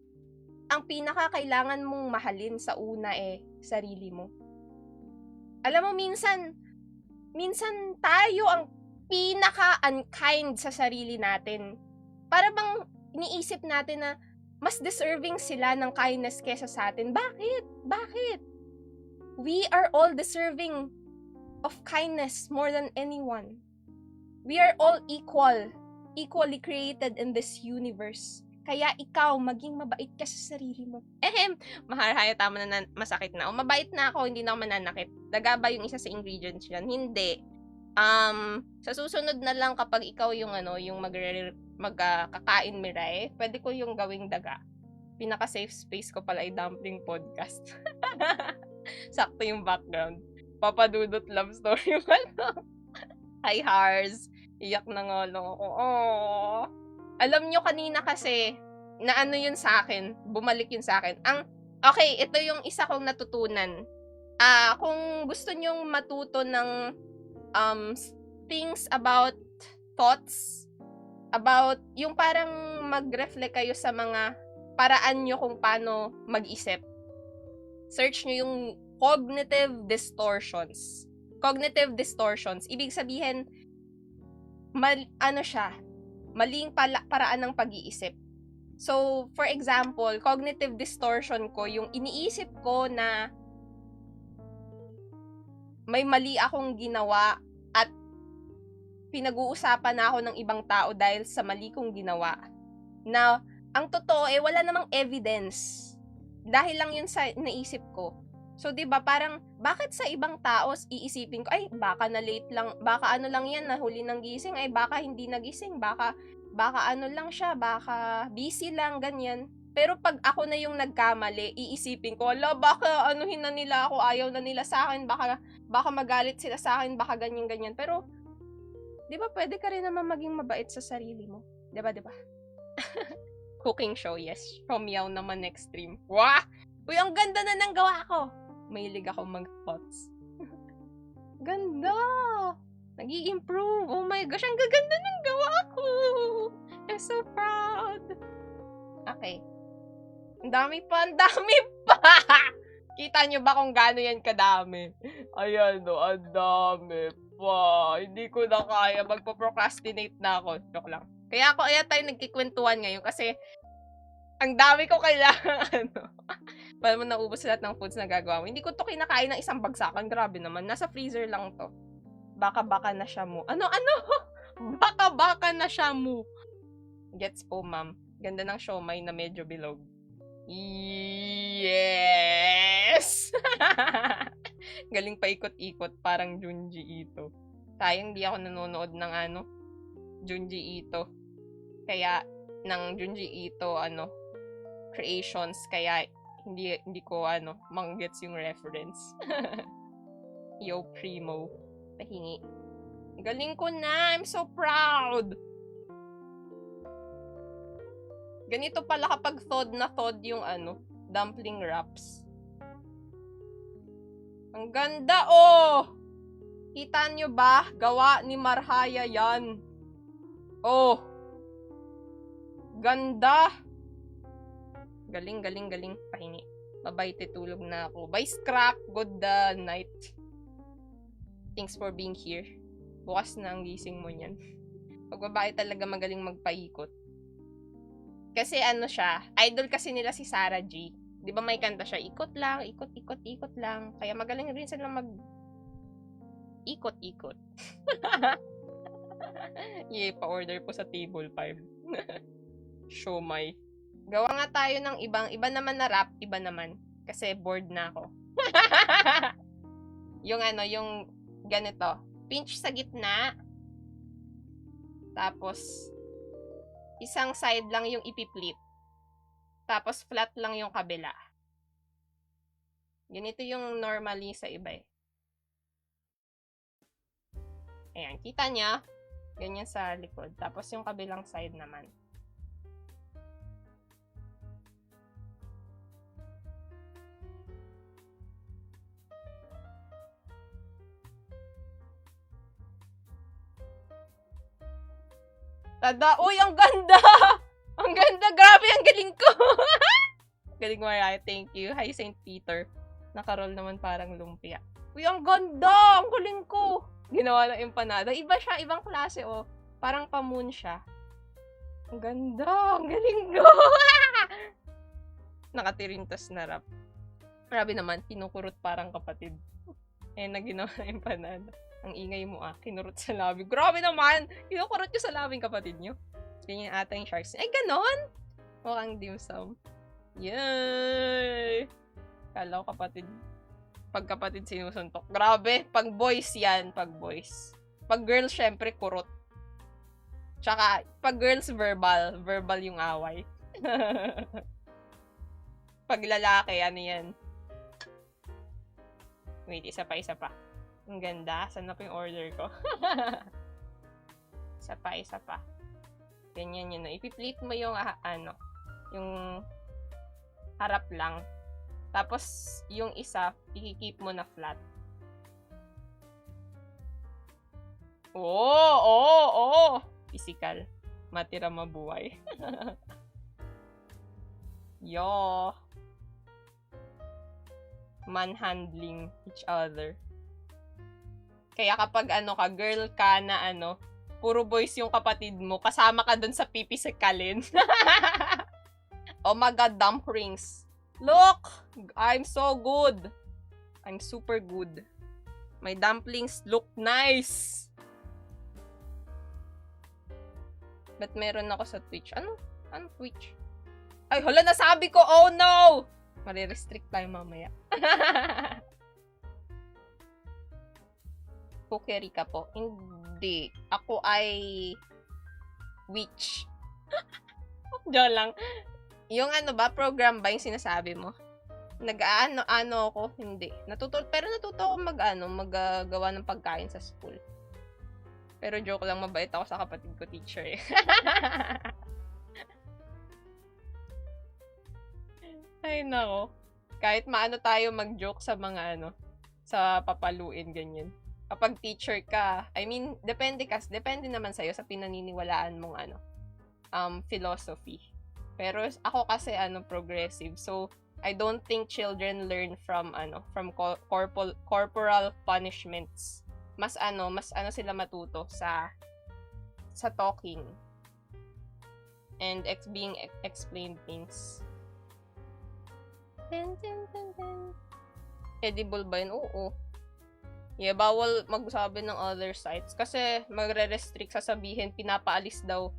ang pinaka-kailangan mong mahalin sa una sarili mo. Alam mo, minsan tayo ang pinaka-unkind sa sarili natin. Para bang iniisip natin na mas deserving sila ng kindness kesa sa atin. Bakit? We are all deserving of kindness more than anyone. We are all equally created in this universe. Kaya ikaw, maging mabait ka sa sarili mo. Maharhaya, tama na masakit na. O mabait na ako, hindi na ako mananakit. Daga ba yung isa sa ingredients yan? Hindi. Sa susunod na lang kapag ikaw yung magkakain miray, pwede ko yung gawing daga. Pinaka-safe space ko pala ay Dumpling Podcast. Sakto yung background. Papadudot love story mo. Hi, Hars. Iyak na nga lang ako. Aww. Alam nyo kanina kasi, na ano yun sa akin, bumalik yun sa akin. Okay, ito yung isa kong natutunan. Kung gusto nyong matuto ng things about thoughts, about yung parang mag-reflect kayo sa mga paraan nyo kung paano mag-isip. Search nyo yung cognitive distortions. Cognitive distortions, ibig sabihin, maling paraan ng pag-iisip. So, for example, cognitive distortion ko, yung iniisip ko na may mali akong ginawa at pinag-uusapan na ako ng ibang tao dahil sa mali kong ginawa. Na, ang totoo wala namang evidence. Dahil lang yun sa naisip ko. So, 'di ba parang bakit sa ibang tao iisipin ko, ay baka na late lang, baka ano lang 'yan, nahuli ng gising, ay baka hindi nagising, baka ano lang siya, baka busy lang ganyan. Pero pag ako na yung nagkamali, iisipin ko, baka anuhin na nila ako, ayaw na nila sa akin, baka magalit sila sa akin, baka ganyan. Pero 'di ba pwede ka rin naman maging mabait sa sarili mo? 'Di ba? Cooking show, yes. From Yaw naman next stream. Wah! Uy, ang ganda na ng gawa ko. Mahilig ako mag-thoughts. Ganda! Nag-i-improve. Oh my gosh, ang gaganda ng gawa ko! I'm so proud. Okay. Ang dami pa! Kita nyo ba kung gaano yan kadami? Ayan ang dami pa. Hindi ko na kaya. Magpo-procrastinate na ako. Joke lang. Kaya tayo nagkikwentuhan ngayon kasi ang dami ko kailangan, para mo naubos lahat ng foods na gagawa mo. Hindi ko to kinakain ng isang bagsakan. Grabe naman. Nasa freezer lang to. Baka na siya mo. Ano? Baka na siya mo. Gets po, ma'am. Ganda ng siomay na medyo bilog. Yes! Galing pa ikot-ikot. Parang Junji Ito. Sayang di ako nanonood ng Junji Ito. Kaya, ng Junji Ito, creations, kaya hindi ko manggets yung reference. Yo, Primo. Pahingi. Galing ko na! I'm so proud! Ganito pala kapag thawed yung dumpling wraps. Ang ganda, oh! Kita nyo ba? Gawa ni Marhaya yan. Oh! Ganda! Galing. Pahingi. Bye-bye, tutulog na ako. Bye, Scrap. Good night. Thanks for being here. Bukas na ang gising mo niyan. Pag babae talaga magaling magpaikot. Kasi siya, idol kasi nila si Sarah G. Di ba may kanta siya, ikot lang, ikot lang. Kaya magaling rin sila ikot. Pa-order po sa table 5. Siomai. Gawa nga tayo ng iba naman na wrap, iba naman. Kasi bored na ako. Yung yung ganito. Pinch sa gitna. Tapos, isang side lang yung ipiplit. Tapos, flat lang yung kabila. Ganito yung normally sa iba eh. Ayan, kita niya. Ganyan sa likod. Tapos, yung kabilang side naman. Tada! Uy, ang ganda! Ang ganda! Grabe, ang galing ko! Galing mo, Mariah. Thank you. Hi, St. Peter. Nakaroll naman parang lumpia. Uy, ang ganda! Ang galing ko! Ginawa ng empanada. Iba siya, ibang klase, oh. Parang pa-moon siya. Ang ganda! Ang galing ko! Nakatirintas na rap. Grabe naman, kinukurot parang kapatid. Na ginawa ng empanada. Ang ingay mo kinurot sa labi. Grabe naman! Kinukurot nyo sa labing kapatid nyo. Ganyan ata yung sharks. Ay, ganon! Mukhang dim sum. Yay! Kala ko kapatid. Pag kapatid sinusuntok. Grabe! Pag boys yan. Pag boys. Pag girls, syempre, kurot. Tsaka, pag girls, verbal. Verbal yung away. Pag lalaki, ano yan? Wait, isa pa. Ang ganda. Saan na po yung order ko? Isa pa. Ganyan yun. Ipiplit mo yung, yung harap lang. Tapos, yung isa, i-keep mo na flat. Oo! Physical. Matira mabuhay. Yo! Manhandling each other. Kaya kapag girl ka na puro boys yung kapatid mo, kasama ka dun sa pipisikalin. Oh my God, dumplings. Look! I'm so good. I'm super good. My dumplings look nice. But meron ako sa Twitch. Ano Twitch? Ay, hala, nasabi ko! Oh no! Mare-restrict tayo mamaya. Cookery ka po? Hindi. Ako ay witch. Diyan lang. Yung program ba yung sinasabi mo? Nag-ano ako? Hindi. Pero natuto ako maggagawa ng pagkain sa school. Pero joke lang, mabait ako sa kapatid ko, teacher eh. Ay, nako. Kahit maano tayo mag-joke sa mga sa papaluin, ganyan. Kapag teacher ka, depende naman sa'yo sa pinaniniwalaan mong philosophy. Pero ako kasi progressive. So, I don't think children learn from corporal punishments. Mas sila matuto sa talking and being explained things. Edible ba yun? Oo. Yeah, bawal magsabi ng other sites kasi magre-restrict, sasabihin pinapaalis daw.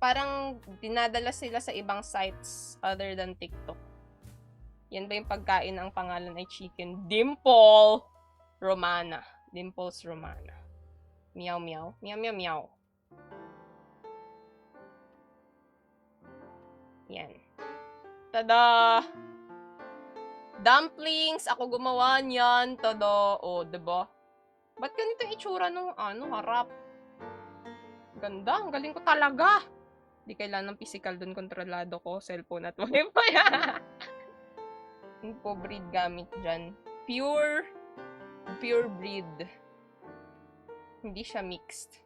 Parang dinadala sila sa ibang sites other than TikTok. Yan ba yung pagkain ang pangalan ay chicken? Dimple Romana. Dimples Romana. Meow meow. Meow meow meow. Yan. Tada! Dumplings! Ako gumawa niyan. Tada! O, diba? Ba't ganito yung itsura nung harap? Ganda. Ang galing ko talaga. Di kailangan ng physical dun. Kontrolado ko. Cellphone at wifi. Info breed gamit dyan. Pure breed. Hindi siya mixed.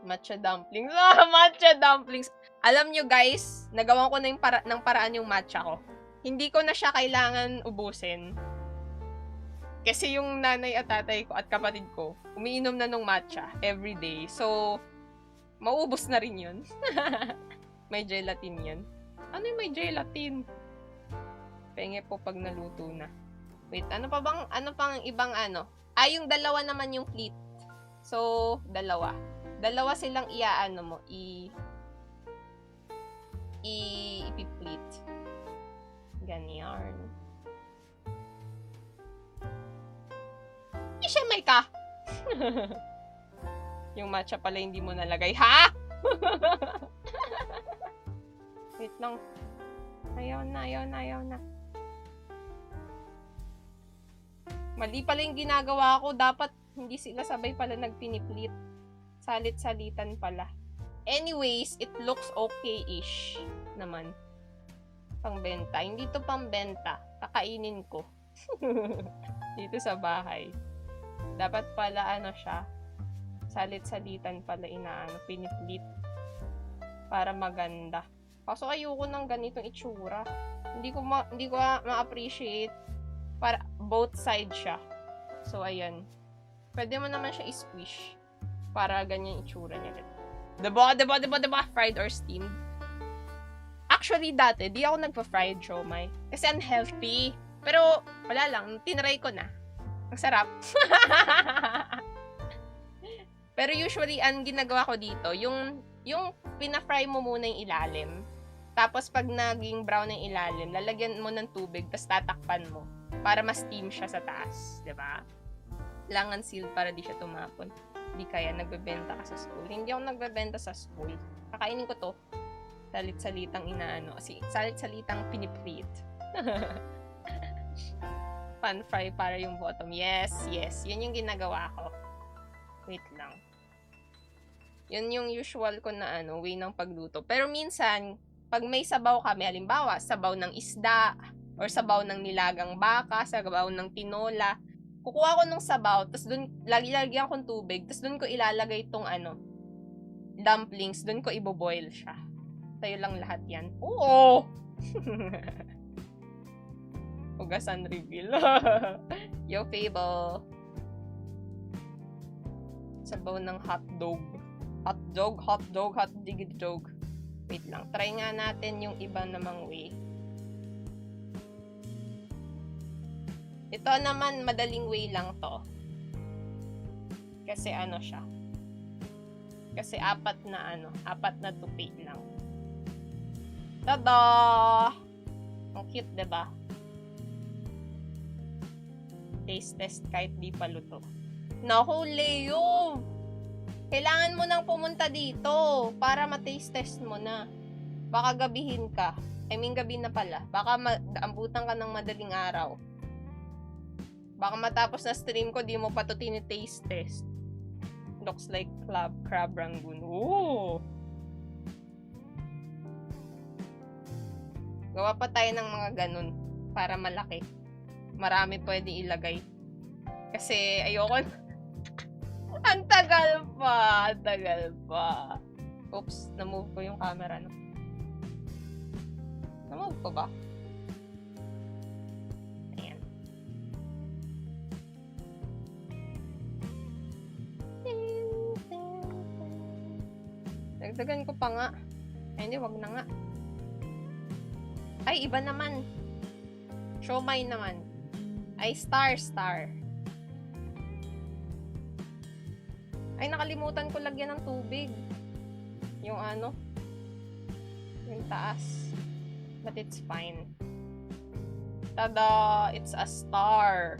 Matcha dumplings. Matcha dumplings. Alam nyo guys, nagawa ko na ng paraan yung matcha ko. Hindi ko na siya kailangan ubusin. Kasi yung nanay at tatay ko at kapatid ko, umiinom na ng matcha every day. So, mauubos na rin yun. May gelatin yan. Ano yung may gelatin? Penge po pag naluto na. Wait, ano pang ibang yung dalawa naman yung fleet. So, dalawa. Dalawa silang ipiplit. Ganyan. Siya ka. Yung matcha pala hindi mo nalagay. Ha? Wait lang. Ayaw na. Mali pala yung ginagawa ko. Dapat hindi sila sabay pala nagpiniplit. Salit-salitan pala. Anyways, it looks okay-ish naman. Pangbenta. Hindi to pangbenta. Kakainin ko. Dito sa bahay. Dapat pala siya. Salit-salitan pala piniplit. Para maganda. Kaso ayoko ng ganitong itsura. Hindi ko ma-appreciate. Para both sides siya. So, ayan. Pwede mo naman siya i-squish. Para ganyan itsura niya. Diba? Fried or steamed. Actually, dati, di ako nagpa-fried siomai. Kasi unhealthy. Pero, wala lang. Tinry ko na. Ang sarap. Pero usually, ang ginagawa ko dito, yung pina-fry mo muna yung ilalim. Tapos, pag naging brown yung ilalim, lalagyan mo ng tubig, tapos tatakpan mo. Para ma-steam siya sa taas. Diba? Kailangan sealed para di siya tumapon. Di kaya nagbebenta ka sa school. Hindi ako nagbebenta sa school. Kakainin ko to. Salit-salitang salit-salitang piniprit. Pan fry para yung bottom. Yes. Yun yung ginagawa ko. Wait lang. Yun yung usual ko na way ng pagluto. Pero minsan, pag may sabaw kami, halimbawa, sabaw ng isda, or sabaw ng nilagang baka, sabaw ng tinola, kukuha ko nung sabaw, tapos dun, lagyan kong tubig, tapos dun ko ilalagay itong dumplings, dun ko iboboil siya. Tayo lang lahat yan. Oo! Hugasan reveal. Yo, Fable. Sabaw ng hotdog. Hotdog. Wait lang. Try nga natin yung iba namang way. Ito naman, madaling way lang to. Kasi siya. Kasi apat na tupi lang. Tada! Ang cute, diba? Taste test kahit di pa luto. Naku, Leo! Kailangan mo nang pumunta dito para ma-taste test mo na. Baka gabihin ka. Gabi na pala. Baka ambutan ka ng madaling araw. Baka matapos na stream ko, di mo pa to tinitaste test. Looks like crab rangoon. Ooh! Gawa pa tayo ng mga ganun para malaki. Marami pwede ilagay. Kasi ayoko na. Ang tagal pa. Oops, na-move ko yung camera, no? Na-move ko ba? Ayan. Dagdagan ko pa nga. Ay, hindi, wag na nga. Ay, iba naman. Siomai naman. Ay, star. Ay, nakalimutan ko lagyan ng tubig. Yung yung taas. But it's fine. Tada! It's a star.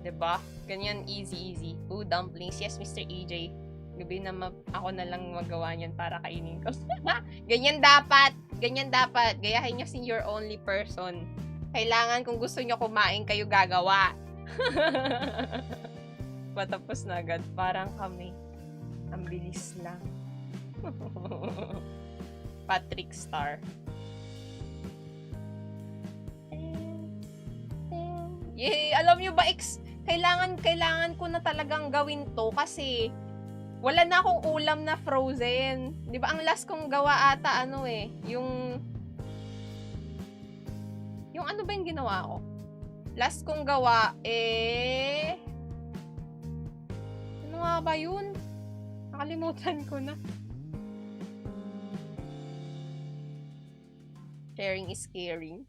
Diba? Ganyan, easy. Ooh, dumplings. Yes, Mr. EJ. Gabi na ako na lang magawa niyan para kainin ko. Ganyan dapat. Gayahin nyo sin your only person. Kailangan kung gusto nyo kumain, kayo gagawa. Patapos na agad. Parang kami. Ang bilis lang. Patrick Star. Yay! Alam nyo ba, kailangan ko na talagang gawin to kasi wala na akong ulam na frozen. Di ba ang last kong gawa ata yung ano ba yung ginawa ko? Last kong gawa, ano nga ba yun? Nakalimutan ko na. Sharing is caring.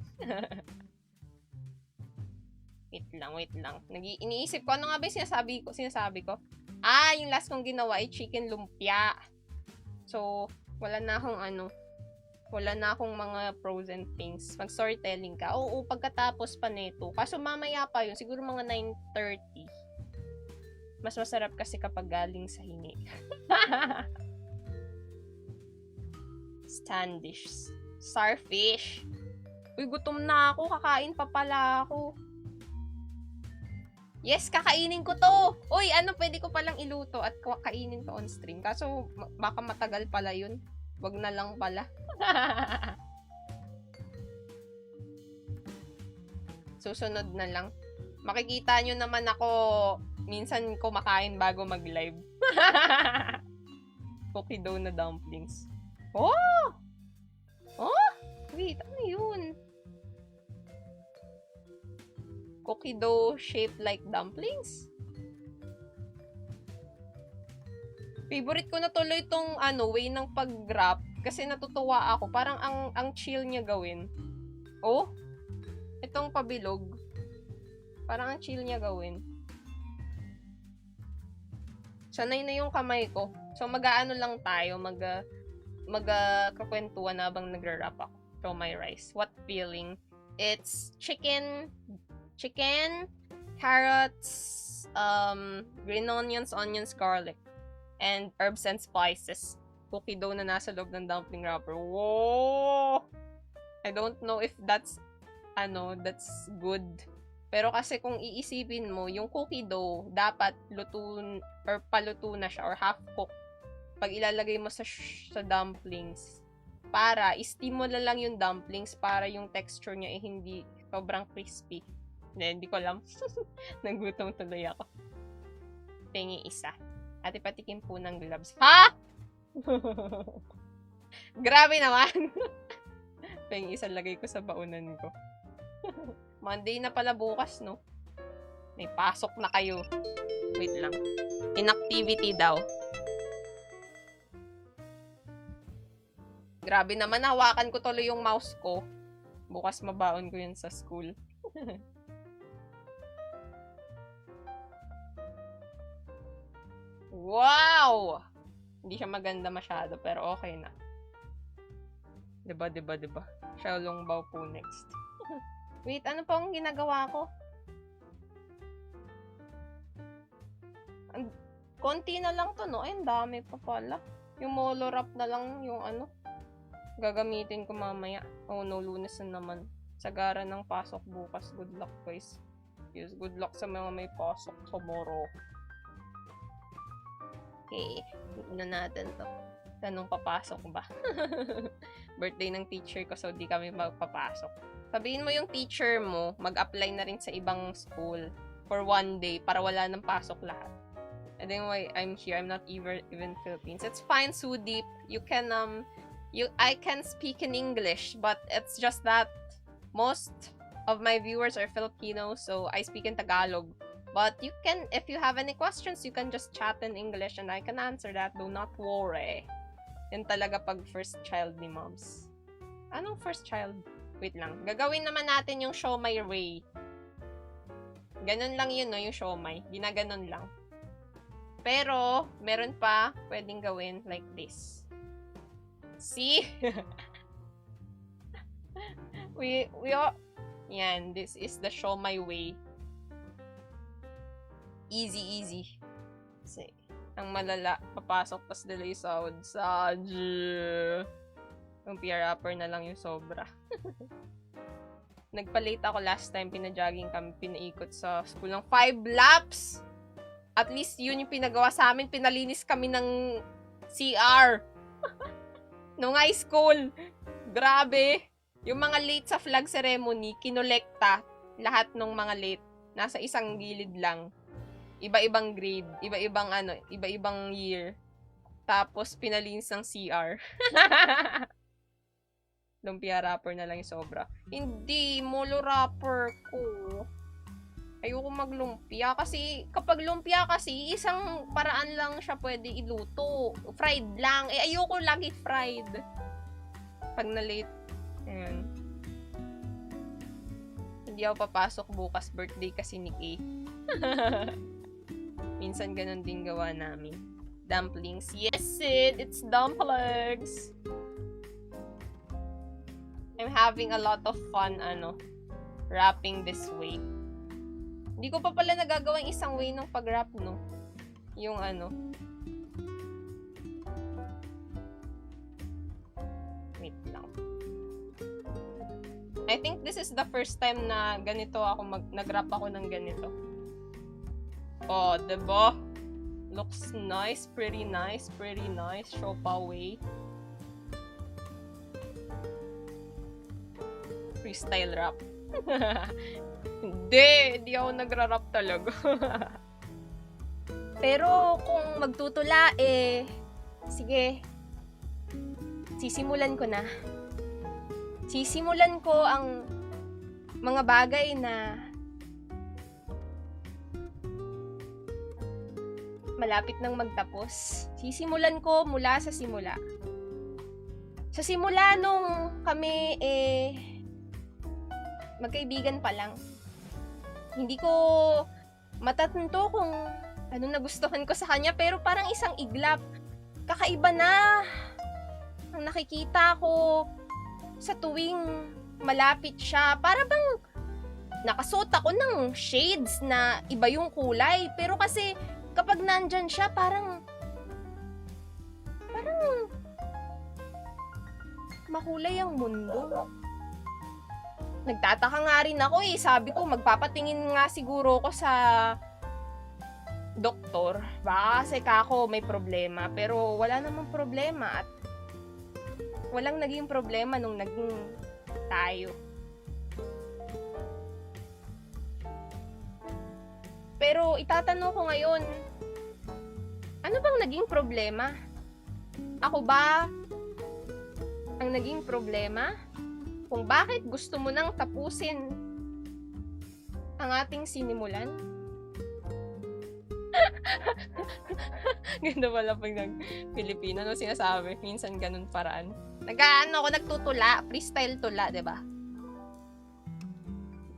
Wait lang. Iniisip ko, ano nga ba yung sinasabi ko? Yung last kong ginawa ay chicken lumpia. So, wala na akong mga pros and things. Mag-storytelling ka. Oo, pagkatapos pa nito. Kaso mamaya pa yun, siguro mga 9:30. Mas masarap kasi kapag galing sa hingi. Standish. Starfish. Uy, gutom na ako. Kakain pa pala ako. Yes, kakainin ko to. Uy, pwede ko palang iluto at kainin to on stream. Kaso, baka matagal pala yun. Wag na lang pala. Susunod na lang. Makikita nyo naman ako, minsan kumakain bago mag-live. Cookie dough na dumplings. Oh! Oh! Wait, ano yun? Cookie dough shaped like dumplings? Favorite ko na tuloy itong way ng pag-wrap kasi natutuwa ako. Parang ang chill niya gawin. Oh, itong pabilog. Parang ang chill niya gawin. Sanay na yung kamay ko. So mag-aano lang tayo, kakwentuhan habang nagra-wrap ako. From my rice. What filling? It's chicken, carrots, green onions, garlic, and herbs and spices. Cookie dough na nasa loob ng dumpling wrapper. Whoa! I don't know if that's good. Pero kasi kung iisipin mo, yung cookie dough, dapat paluto na siya or half cooked pag ilalagay mo sa dumplings. Para i-steam mo lang yung dumplings para yung texture niya hindi sobrang crispy. Hindi ko alam. Nagutom tuloy ako. Pengi isa. Ate patikim po ng gloves. Ha? Grabe naman. Pengi isa lagay ko sa baunan ko. Monday na pala bukas, no? May pasok na kayo. Wait lang. Inactivity daw. Grabe naman, hawakan ko tuloy yung mouse ko. Bukas mabaon ko yun sa school. Wow! Hindi siya maganda masyado, pero okay na. Diba? Xiaolongbao po next. Wait, ano pa ang ginagawa ko? Konti na lang to, no? Ay, ang dami pa pala. Yung molo wrap na lang yung gagamitin ko mamaya. Oh no, Lunes na naman. Sagara ng pasok bukas. Good luck, guys. Yes, good luck sa mga may pasok tomorrow. Okay, na natin to. Tanong papasok ba? Birthday ng teacher ko, so di kami magpapasok. Sabihin mo yung teacher mo, mag-apply na rin sa ibang school for 1 day para wala nang pasok lahat. And then why I'm here, I'm not even Philippines. It's fine, Sudeep. I can speak in English, but it's just that most of my viewers are Filipino, so I speak in Tagalog. But you can, if you have any questions, you can just chat in English and I can answer that. Do not worry. Yan talaga pag first child ni moms. Anong first child? Wait lang. Gagawin naman natin yung show my way. Ganun lang yun, no? Yung show my. Ginaganon lang. Pero, meron pa pwedeng gawin like this. See? we all... Yan, this is the show my way. Easy. Kasi, ang malala, papasok pas delay sahod sa yung PR upper na lang yung sobra. Nagpa-late ako last time, pinajogging kami, pinaikot sa school ng 5 laps! At least yun yung pinagawa sa amin, pinalinis kami ng CR. Nung high school. Grabe. Yung mga late sa flag ceremony, kinolekta lahat ng mga late. Nasa isang gilid lang. Iba-ibang grade, iba-ibang year. Tapos pinalinis ng CR. Lumpia wrapper na lang yung sobra. Hindi, molo wrapper ko. Ayoko maglumpia kasi kapag lumpia kasi isang paraan lang siya pwede iluto. Fried lang. Ayoko lagi fried. Pag na-late. Ayan. Hindi ako papasok bukas, birthday kasi ni Kay. Minsan ganun din gawa namin. dumplings. Yes, Sid! It's dumplings! I'm having a lot of fun, wrapping this way. Hindi ko pa pala nagagawang isang way ng pag-wrap, no? Yung Wait lang. I think this is the first time na ganito ako nag-wrap ako ng ganito. Oh, diba? Looks nice, pretty nice, pretty nice. Shopa way. Freestyle wrap. Hindi ako nagra-wrap talaga. Pero kung magtutula, sige. Sisimulan ko na. Sisimulan ko ang mga bagay na malapit nang magtapos. Sisimulan ko mula sa simula. Sa simula nung kami magkaibigan pa lang. Hindi ko matatanto kung ano nagustuhan ko sa kanya, pero parang isang iglap. Kakaiba na ang nakikita ko sa tuwing malapit siya. Para bang nakasuot ako ng shades na iba yung kulay. Pero kasi kapag nandyan siya, parang makulay ang mundo. Nagtataka nga rin ako Sabi ko, magpapatingin nga siguro ko sa doktor. Baka kasi kako may problema. Pero wala namang problema. At walang naging problema nung naging tayo. Pero itatanong ko ngayon, ano bang naging problema? Ako ba ang naging problema? Kung bakit gusto mo nang tapusin ang ating sinimulan? Ganda pala pag nag-Pilipino. Ano sinasabi? Minsan ganun paraan. Ako nagtutula. Freestyle tula, diba?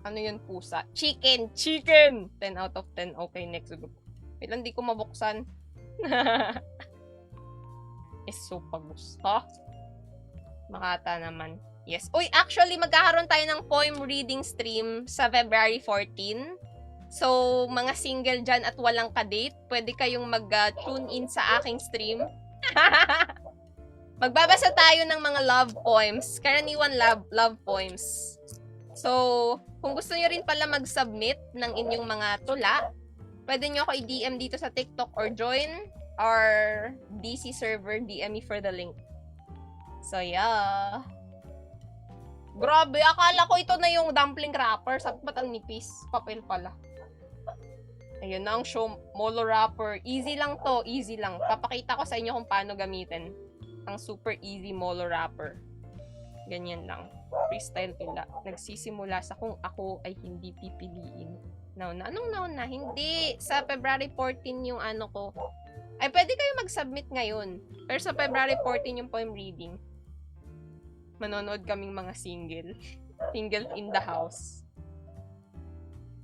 Ano yun, pusa? Chicken! 10 out of 10. Okay, next group. Wait lang, di ko mabuksan. So pagus. Makata naman. Yes. Uy, actually, magkakaroon tayo ng poem reading stream sa February 14. So, mga single dyan at walang kadate, pwede kayong mag-tune in sa aking stream. Magbabasa tayo ng mga love poems. Karaniwan love poems. So, kung gusto nyo rin pala mag-submit ng inyong mga tula, pwede nyo ako i-DM dito sa TikTok or join our DC server. DM me for the link. So, yeah. Grabe, akala ko ito na yung dumpling wrapper. Sabi ba't ang nipis? Papel pala. Ayun na ang molo wrapper. Easy lang to, easy lang. Papakita ko sa inyo kung paano gamitin ang super easy molo wrapper. Ganyan lang. Freestyle tula. Nagsisimula sa kung ako ay hindi pipiliin. Nauna. Anong nauna? Hindi. Sa February 14 yung ko. Ay, pwede kayo mag-submit ngayon. Pero sa February 14 yung poem reading. Manonood kaming mga single. Single in the house.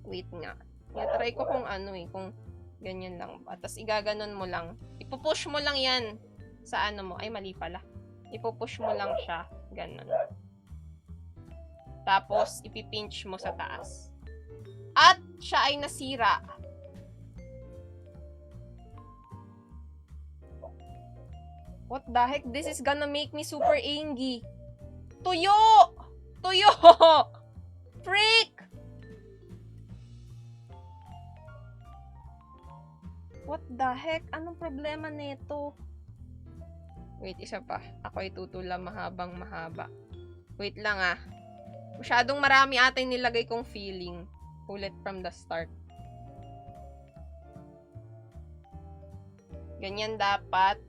Wait nga. I-try ko kung kung ganyan lang ba. Tapos igaganon mo lang. Ipupush mo lang yan sa mo. Ay, mali pala. Ipupush mo lang siya. Ganon. Tapos, ipipinch mo sa taas. At siya ay nasira. What the heck? This is gonna make me super angry. Tuyo! Tuyo! Freak! What the heck? Anong problema nito? Wait, isa pa. Ako itutula mahabang mahaba. Wait lang Masyadong marami ata yung nilagay kong feeling. Pull it from the start. Ganyan dapat.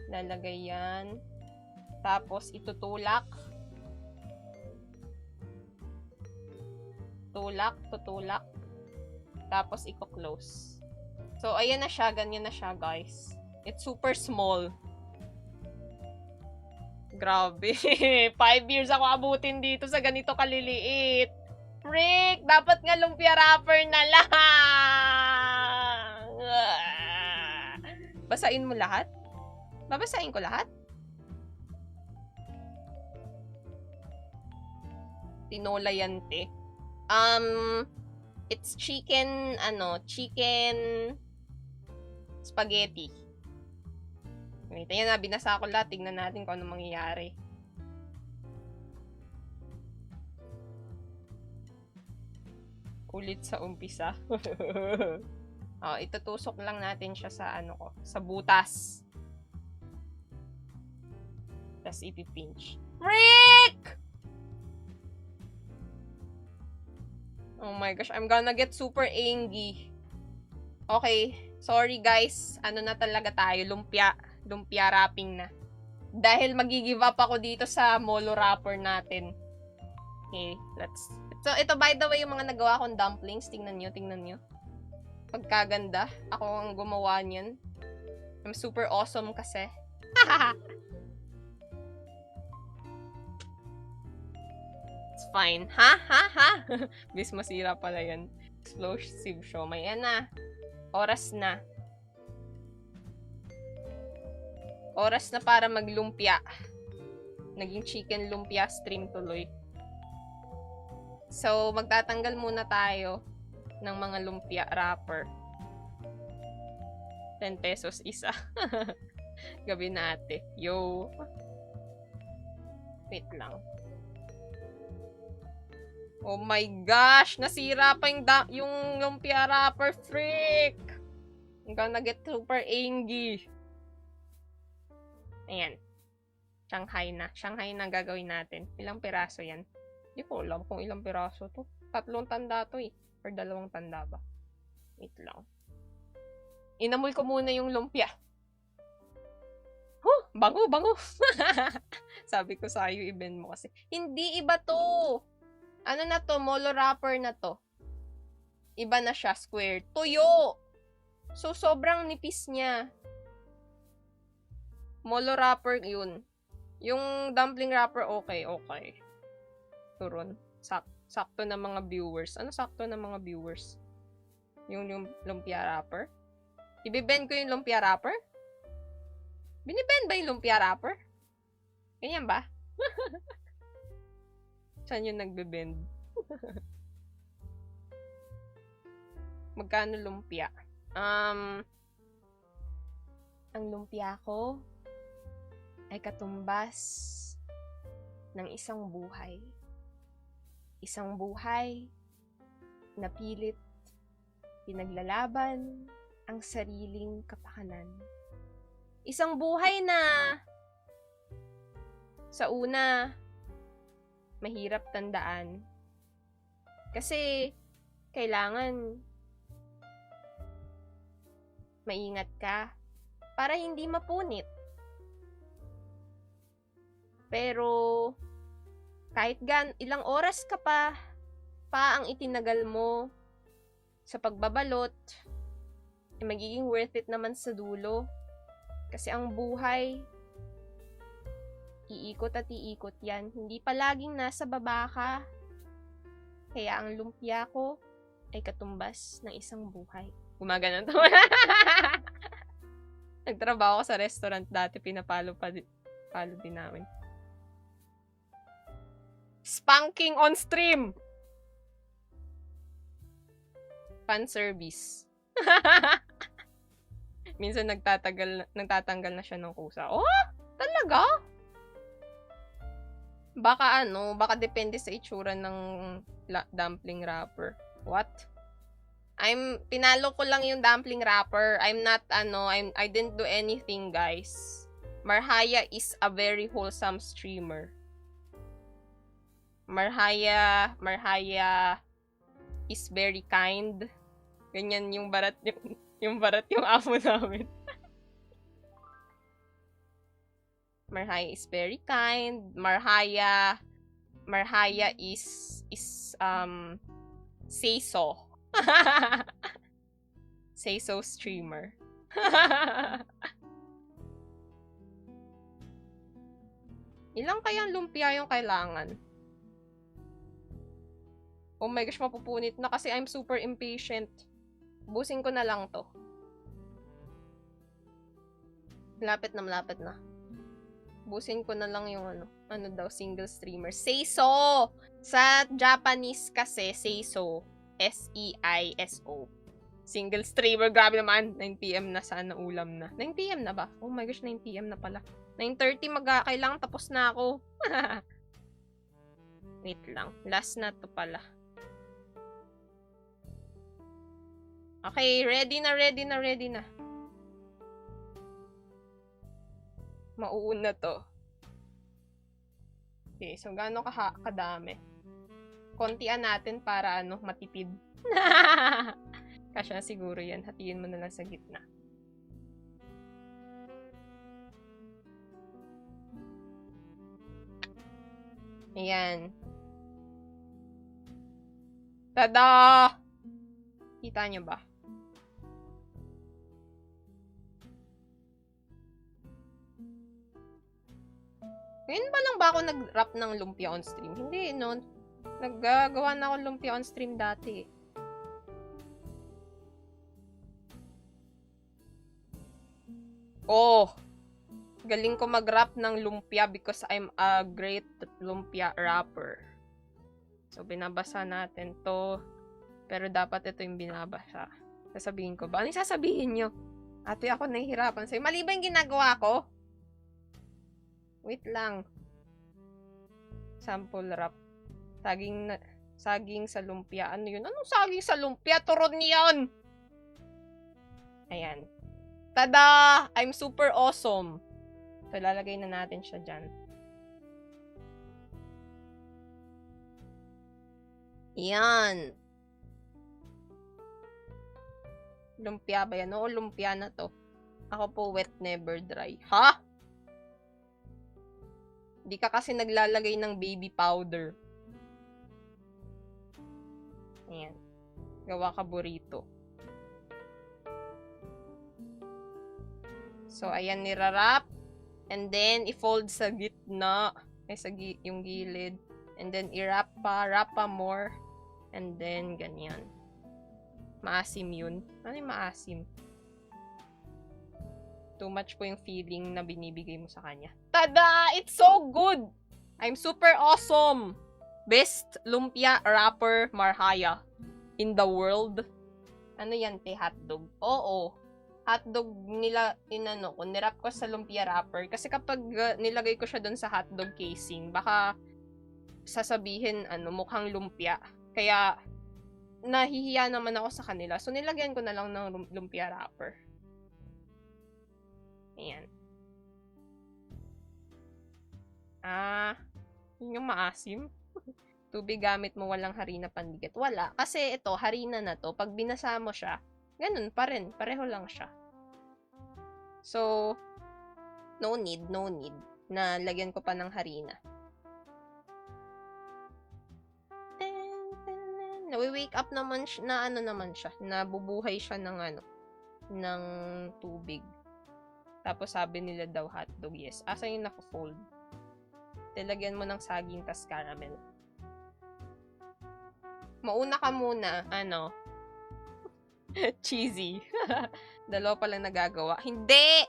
Lalagay yan. Tapos, itutulak. Tutulak. Tapos, i-close. So, ayan na siya. Ganyan na siya, guys. It's super small. Grabe. 5 years ako abutin dito sa ganito kaliliit. Frick! Dapat nga lumpia wrapper na lang. Basain mo lahat? Babasain ko lahat? Tinola yante. It's chicken spaghetti. Wait, ayan na, binasa ko lahat. Tignan natin kung ano mangyayari. Ulit sa umpisa. Itutusok lang natin siya sa sa butas. Tapos ipipinch. Frick! Oh my gosh, I'm gonna get super angry. Okay, sorry guys. Ano na talaga tayo? Lumpia wrapping na. Dahil magi-give up ako dito sa molo wrapper natin. Okay, So, ito by the way, yung mga nagawa kong dumplings. Tingnan nyo. Pagkaganda. Ako ang gumawa niyan. I'm super awesome kasi. It's fine. Ha? Bis masira pala yan. Explosive show. May na. Oras na. Oras na para maglumpia. Naging chicken lumpia stream tuloy. So, magtatanggal muna tayo ng mga lumpia wrapper. 10 pesos isa. Gabi natin. Yo. Wait lang. Oh my gosh! Nasira pa yung lumpia wrapper. Freak! I'm gonna get super angry. Ayan. Shanghai na gagawin natin. Ilang piraso yan? Hindi ko alam kung ilang piraso to. 3 tanda to eh. Or 2 tanda ba? Wait lang. Inamul ko muna yung lumpia. Bango! Sabi ko sa'yo, i-bend mo kasi. Hindi, iba to. Ano na to? Molo wrapper na to. Iba na siya, square. Tuyo! So, sobrang nipis niya. Molo wrapper yun. Yung dumpling wrapper, okay. Turon. Sakto na mga viewers. Ano sakto na mga viewers? Yung lumpia wrapper? Ibibend ko yung lumpia wrapper? Binibend ba yung lumpia wrapper? Ganyan ba? Saan yung nagbe-bend? Magkano lumpia? Ang lumpia ko ay katumbas ng isang buhay. Isang buhay na pilit pinaglalaban ang sariling kapakanan. Isang buhay na sa una mahirap tandaan kasi kailangan maingat ka para hindi mapunit. Pero kahit ilang oras ka pa ang itinagal mo sa pagbabalot, magiging worth it naman sa dulo. Kasi ang buhay, iikot at iikot yan. Hindi palaging nasa baba ka. Kaya ang lumpia ko ay katumbas ng isang buhay. Gumagana to. Nagtrabaho ko sa restaurant dati, pinapalo din namin. Spanking on stream! Fan service. Minsan nagtatanggal na siya ng kusa. Oh! Talaga? Baka depende sa itsura ng dumpling wrapper. What? Pinalo ko lang yung dumpling wrapper. I didn't do anything, guys. Marhaya is a very wholesome streamer. Marhaya is very kind. Ganyan yung barat yung amo namin. Marhaya is very kind. Marhaya is say so. Say so streamer. Ilang kayang lumpia yung kailangan? Oh my gosh, mapupunit na kasi I'm super impatient. Busin ko na lang to. Malapit na, malapit na. Busin ko na lang yung ano daw, single streamer. Seiso! Sa Japanese kasi, Seiso. S-E-I-S-O. Single streamer, grabe naman. 9 PM na, sana ulam na. 9 PM na ba? Oh my gosh, 9 PM na pala. 9:30 kailangan tapos na ako. Wait lang. Last na to pala. Okay, ready na, ready na, ready na. Mauuna to. Okay, so gaano kadami? Kontian natin para matipid. Kasya siguro yan. Hatiin mo na lang sa gitna. Ayan. Tada! Kita nyo ba? Ngayon ba lang ba ako nag-wrap ng lumpia on stream? Hindi, no? Naggagawa na ako lumpia on stream dati. Oh! Galing ko mag-wrap ng lumpia because I'm a great lumpia wrapper. So, binabasa natin to. Pero dapat ito yung binabasa. Sasabihin ko ba? Ano yung sasabihin nyo? Ate, ako nahihirapan sa'yo. Mali ba yung ginagawa ko? Wait lang. Sample wrap. Saging sa lumpia. Ano yun? Anong saging sa lumpia? Turon yan! Ayan. Tada! I'm super awesome. So, lalagay na natin siya dyan. Yan. Lumpia ba yan? Oo, lumpia na to. Ako po wet, never dry. Ha? Di ka kasi naglalagay ng baby powder. Ayan. Gawa ka burrito. So, ayan, nirarap. And then, i-fold sa gitna. Sa yung gilid. And then, i-wrap pa more. And then, ganyan. Maasim yun. Ano yung maasim? Too much po yung feeling na binibigay mo sa kanya. Tada! It's so good! I'm super awesome! Best lumpia wrapper marhaya in the world. Ano yan, te? Hotdog? Oo. Hotdog nirap ko sa lumpia wrapper. Kasi kapag nilagay ko siya doon sa hotdog casing, baka sasabihin, mukhang lumpia. Kaya, nahihiya naman ako sa kanila. So, nilagyan ko na lang ng lumpia wrapper. Ayan. Yun yung maasim. Tubig gamit mo, walang harina pandikit. Wala. Kasi ito, harina na to. Pag binasa mo siya, ganun pa rin. Pareho lang siya. So, no need na lagyan ko pa ng harina. Nawi-wake up naman siya, naman siya. Nabubuhay siya ng tubig. Tapos sabi nila daw hotdog, yes. Asa yung naka-fold? Tilagyan mo ng saging tas caramel. Mauna ka muna, cheesy. Dalawa pa lang nagagawa. Hindi!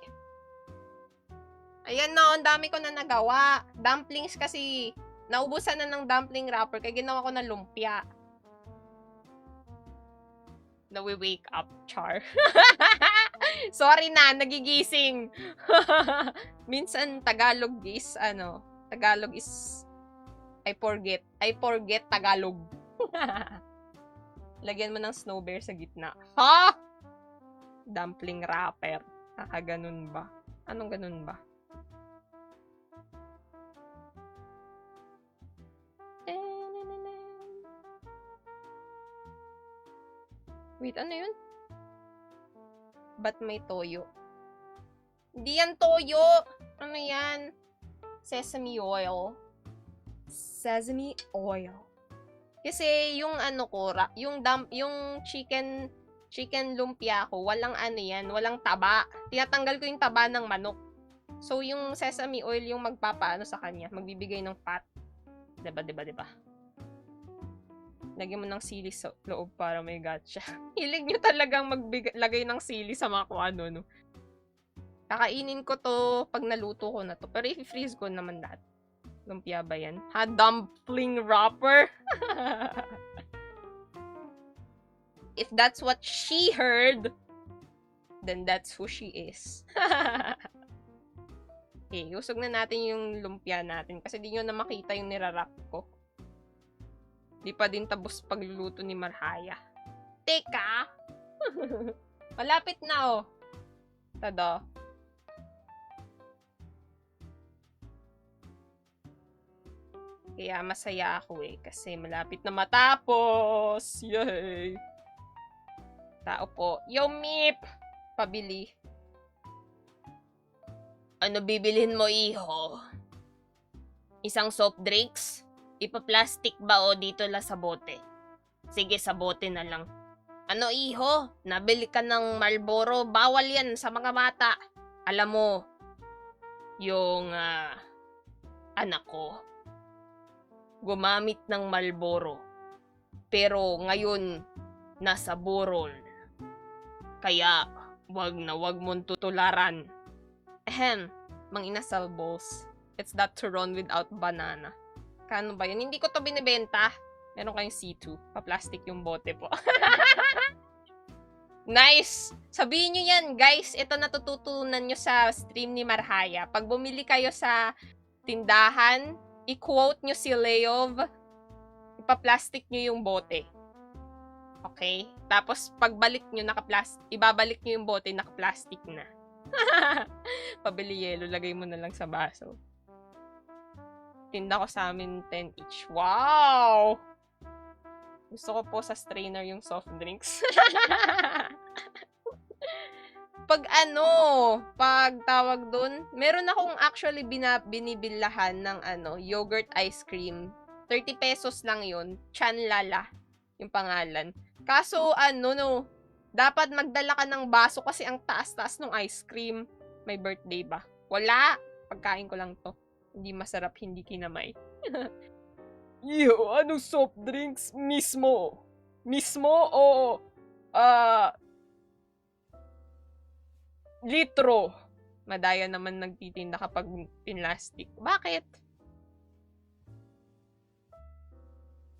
Ayan no, ang dami ko na nagawa. Dumplings kasi, naubusan na ng dumpling wrapper kaya ginawa ko na lumpia. Nawi-wake up, char. Sorry na, nagigising. Minsan, Tagalog is, I forget Tagalog. Lagyan mo ng snow bear sa gitna. Ha? Dumpling wrapper. Ganun ba? Anong ganun ba? Wait, ano yun? Ba't may toyo? Hindi yan toyo! Ano yan? Sesame oil. Sesame oil. Kasi yung yung chicken lumpia ko, walang walang taba. Tinatanggal ko yung taba ng manok. So, yung sesame oil yung magpapaano sa kanya, magbibigay ng fat. Diba? Lagyan mo ng sili sa loob para may gotcha. Hilig nyo talagang maglagay ng sili sa mga kung ano, no? Kakainin ko to pag naluto ko na to. Pero i-freeze ko naman lahat. Lumpia ba yan? Ha? Dumpling wrapper? If that's what she heard, then that's who she is. Okay, usog na natin yung lumpia natin kasi di nyo na makita yung nirarap ko. Di pa din tapos pagluluto ni Marhaya. Teka! Malapit na, oh. Tada. Kaya masaya ako kasi malapit na matapos. Yay! Tao po. Yo, Mip! Pabili. Ano bibilhin mo, iho? Isang soft drinks? Ipa-plastic ba o dito lang sa bote? Sige, sa bote na lang. Ano, iho? Nabili ka ng Marlboro? Bawal yan sa mga bata. Alam mo, yung anak ko, gumamit ng Marlboro. Pero ngayon, nasa burol. Kaya, wag mong tutularan. Mang inasalbos. It's that Turon without banana. Kano ba yun? Hindi ko to binibenta. Meron kayong C2. Pa-plastic yung bote po. Nice! Sabihin nyo yan, guys. Ito natututunan nyo sa stream ni Marhaya. Pag bumili kayo sa tindahan, i-quote nyo si Leov. Ipa-plastic nyo yung bote. Okay? Tapos, pagbalik nyo, ibabalik nyo yung bote, naka-plastic na. Pabili yelo, lagay mo na lang sa baso. Tinda ko sa amin 10 each. Wow! Gusto ko po sa strainer yung soft drinks. Pag tawag dun, meron akong actually binibilahan ng yogurt ice cream. 30 pesos lang yun. Chanlala yung pangalan. Kaso dapat magdala ka ng baso kasi ang taas-taas ng ice cream. May birthday ba? Wala. Pagkain ko lang to. Hindi masarap, hindi kinamay. Yo, anong soft drinks mismo? Mismo o litro? Madaya naman nagtitinda kapag pinlastic. Bakit?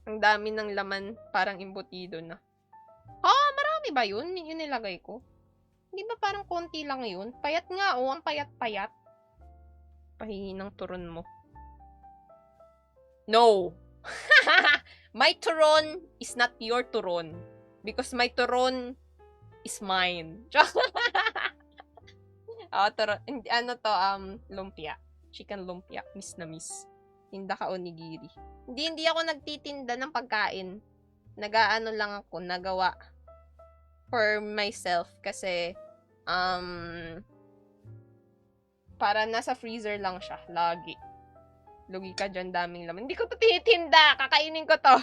Ang dami ng laman, parang imbutido na. Marami ba yun? Yun nilagay ko. Hindi ba parang konti lang yun? Payat nga, ang payat-payat. Pahingi ng turon mo. No! My turon is not your turon. Because my turon is mine. Turon. Lumpia. Chicken lumpia. Miss na miss. Tinda ka onigiri. Hindi ako nagtitinda ng pagkain. Lang ako, nagawa for myself kasi para nasa freezer lang siya lagi. Lugi ka dyan, daming laman. Hindi ko to tinitinda, kakainin ko to.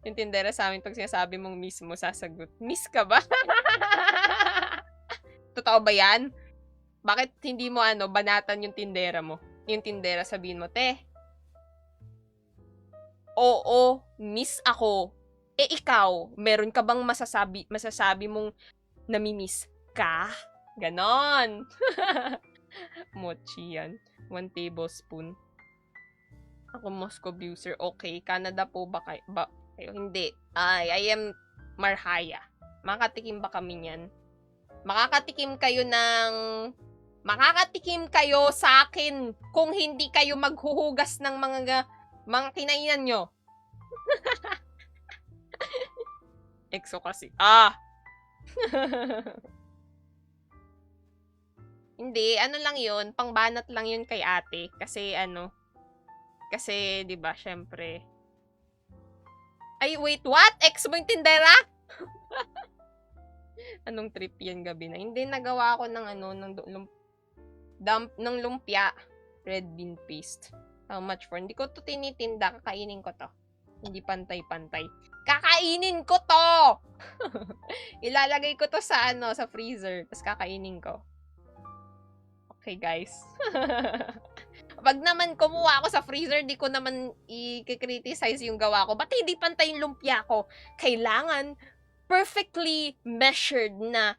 Yung tindera sa amin, pag sinasabi mong miss mo, sasagot, miss ka ba? Totoo ba yan? Bakit hindi mo banatan yung tindera mo? Yung tindera, sabihin mo, te, oo, miss ako. Ikaw, meron ka bang masasabi mong namimiss ka? Ganon. Mochi yan. 1 tablespoon. Ako Moscow user. Okay, Canada po ba kayo? Hindi. I am Marhaya. Makakatikim ba kami niyan? Makakatikim kayo sa akin kung hindi kayo maghuhugas ng mga kinainan nyo. Exo kasi. Hindi, lang yun, pangbanat lang yun kay ate. Kasi kasi, di ba, syempre. Ay, wait, what? Ex mo yung tindera? Anong trip yan gabi na? Hindi, nagawa ako ng ng lumpia. Red bean paste. How much for? Hindi ko to tinitinda, kakainin ko to. Hindi pantay-pantay. Kakainin ko to! Ilalagay ko to sa sa freezer, tapos kakainin ko. Okay, guys. Pag naman kumuha ako sa freezer, di ko naman i-criticize yung gawa ko. Ba't hindi pantay yung lumpia ko? Kailangan perfectly measured na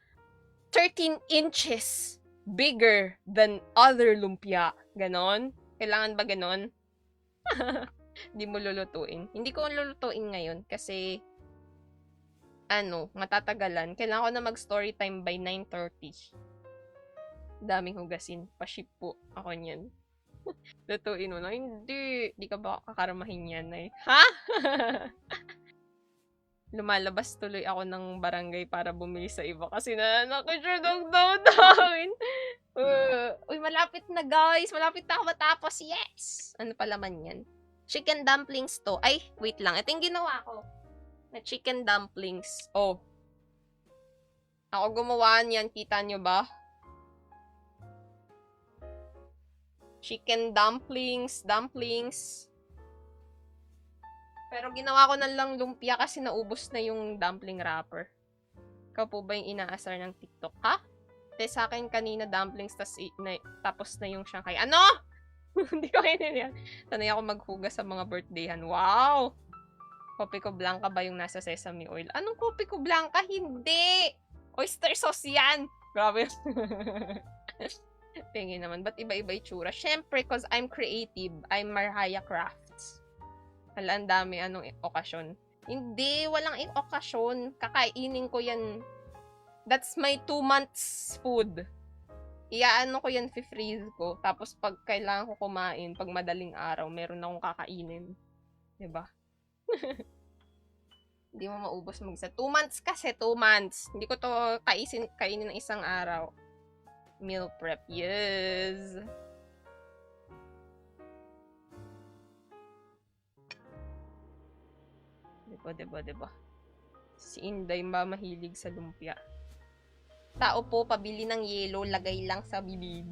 13 inches bigger than other lumpia. Ganon? Kailangan ba ganon? Hindi mo lulutuin. Hindi ko lulutuin ngayon kasi matatagalan. Kailangan ko na mag-story time by 9:30. Daming hugasin. Pa-ship po ako niyan. Lutuin mo na. Hindi. Di ka ba kakaramahin yan eh. Ha? Lumalabas tuloy ako ng barangay para bumili sa iba kasi nakakasure namin. Uy, malapit na guys. Malapit na ako matapos. Yes! Ano pa laman yan? Chicken dumplings to. Ay, wait lang. Ito yung ginawa ko. Na chicken dumplings. Oh. Ako gumawa niyan. Kita nyo ba? Chicken dumplings. Pero ginawa ko na lang lumpia kasi naubos na yung dumpling wrapper. Ikaw po ba yung inaasar ng TikTok? Ha? Sa akin kanina dumplings tapos na yung Shanghai. Ano? Hindi ko kainin yan. Sanay ako maghugas sa mga birthdayhan. Wow! Kopi ko blanca ba yung nasa sesame oil? Anong kopi ko blanca? Hindi! Oyster sauce yan! Grabe. Tingin naman. Ba't iba-iba itsura? Siyempre, cause I'm creative. I'm Mariah Crafts. Hala, ang dami. Anong okasyon? Hindi, walang okasyon. Kakainin ko yan. That's my 2 months food. Iaano ko yan, freeze ko. Tapos pag kailangan ko kumain, pag madaling araw, meron akong kakainin. Diba? Hindi mo maubos mag-isa. 2 months kasi, 2 months. Hindi ko to kainin ng isang araw. Meal prep. Yes! Diba? Si Inday mahilig sa lumpia. Tao po, pabili ng yelo, lagay lang sa bibig.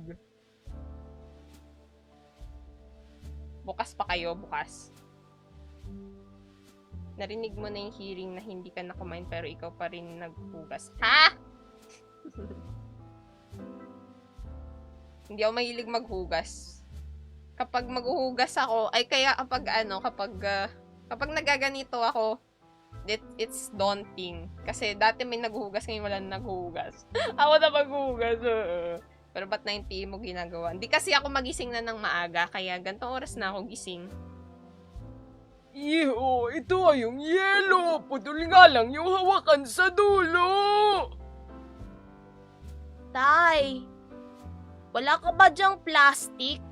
Bukas pa kayo, bukas. Narinig mo na yung hearing na hindi ka na kumain pero ikaw pa rin naghugas. Ha? Hindi ako mahilig maghugas. Kapag maghuhugas ako, ay kaya kapag nagaganito ako, it's daunting. Kasi dati may naghuhugas, ngayon wala na naghuhugas. Ako na maghuhugas. Pero ba't 9 PM mo ginagawa? Hindi kasi ako magising na ng maaga, kaya gantong oras na ako gising. Iho, ito ay yung yelo. Putol nga lang yung hawakan sa dulo. Tay, wala ka ba dyang plastic?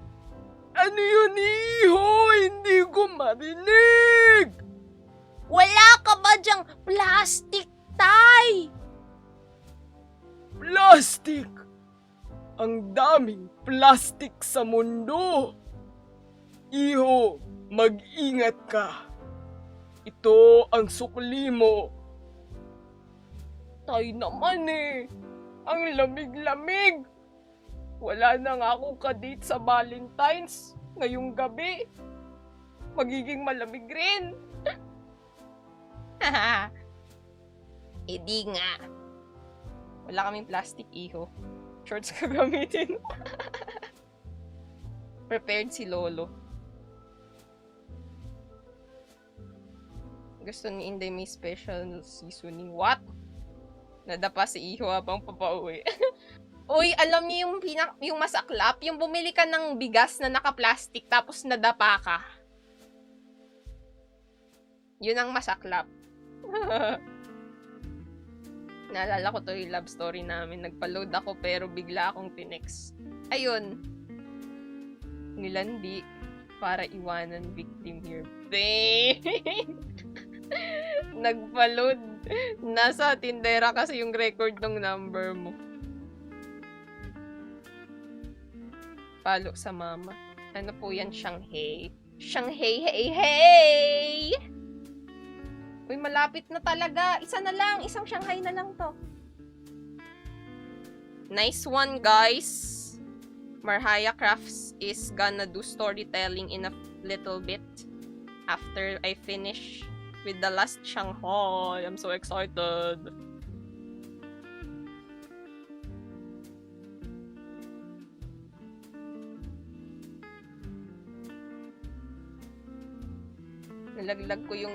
Ano yun, iho? Hindi ko marinig. Wala ka ba dyang plastic, Tay? Plastic. Ang daming plastic sa mundo. Iho, mag-ingat ka. Ito ang sukli mo. Tay naman eh. Ang lamig-lamig. Wala na nga akong kadate sa Valentine's ngayong gabi. Magiging malamig rin. Edi nga. Wala kaming plastic, iho. Shorts ka gamitin. Prepared si Lolo. Gusto ni Inday may special seasoning. What? Nadapa si iho habang papauwi. Uy, alam niyo yung masaklap? Yung bumili ka ng bigas na naka-plastic tapos nadapa ka. Yun ang masaklap. Naalala ko to yung love story namin. Nagpa-load ako pero bigla akong tinext. Ayun. Nilandi para iwanan victim here. Bang! Nagpa-load. Nasa tindera kasi yung record ng number mo. Palo sa mama. Ano po yan? Shanghai. Shanghai, hey, hey! Uy, malapit na talaga. Isa na lang. Isang Shanghai na lang to. Nice one, guys. Mariah Crafts is gonna do storytelling in a little bit after I finish with the last Shanghai. I'm so excited. Nalaglag ko yung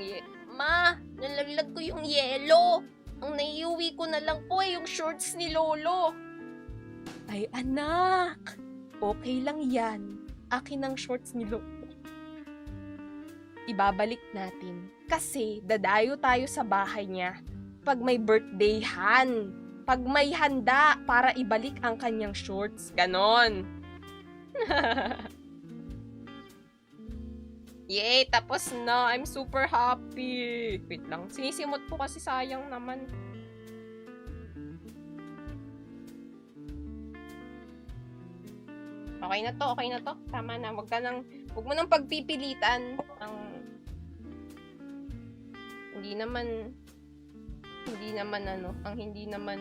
nalaglag ko yung yelo. Ang naiuwi ko na lang po yung shorts ni Lolo. Ay, anak! Okay lang yan. Akin ang shorts ni Lolo. Ibabalik natin. Kasi dadayo tayo sa bahay niya pag may birthdayhan. Pag may handa para ibalik ang kanyang shorts. Ganon. Yay! Tapos na! I'm super happy! Wait lang. Sinisimot po kasi sayang naman. Okay na to, okay na to. Tama na. Huwag mo nang pagpipilitan. Hindi naman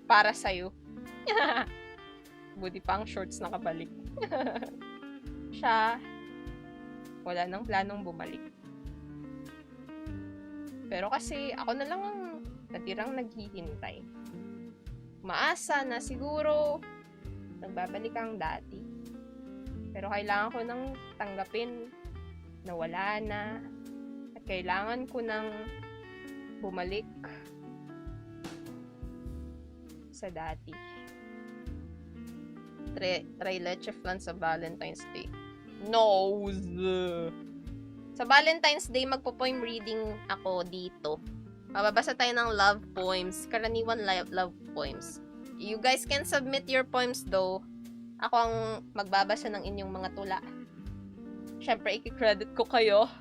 para sa'yo. Buti pa ang shorts nakabalik. Siya, wala nang planong bumalik. Pero kasi ako na lang ang natirang naghihintay. Maasa na siguro nagbabalik ang dati. Pero kailangan ko nang tanggapin na wala na. At kailangan ko nang bumalik sa dati. Try leche flan sa Valentine's Day. Nose! Sa Valentine's Day, magpo-poem reading ako dito. Mababasa tayo ng love poems. Karaniwan love poems. You guys can submit your poems though. Ako ang magbabasa ng inyong mga tula. Siyempre, i-credit ko kayo.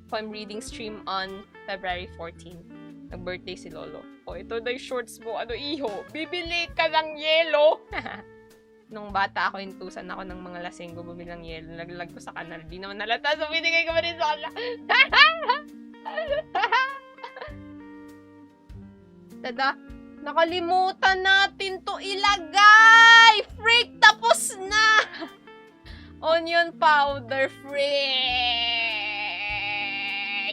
Poem reading stream on February 14. Nag-birthday si Lolo. O, ito na yung shorts mo. Ano, iho? Bibili ka ng yelo? Nung bata ako, intusan ako ng mga lasenggo bumili ng yelo. Naglag ko sa kanal. Di naman nalata. So, binigay ko pa rin sa kanal. Tada, nakalimutan natin to ilagay! Freak, tapos na! Onion powder, freak!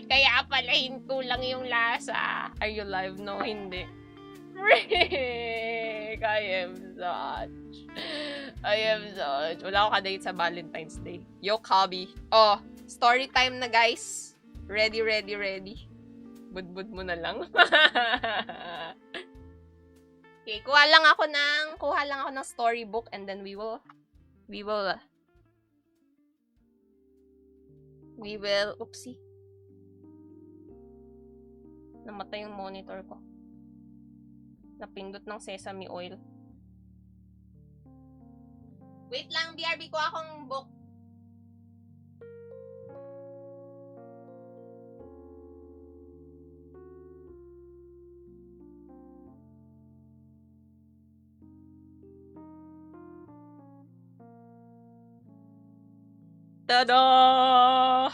Kaya pala hinto lang yung lasa. Are you live? No, hindi. Freak! I am such. Wala ako kadate sa Valentine's Day. Yo, Kabi. Oh, story time na, guys. Ready. Budbud mo na lang. Okay, kuha lang ako ng storybook and then we will oopsie. Namatay yung monitor ko. Napindot ng sesame oil. Wait lang, BRB ko akong book. Tada!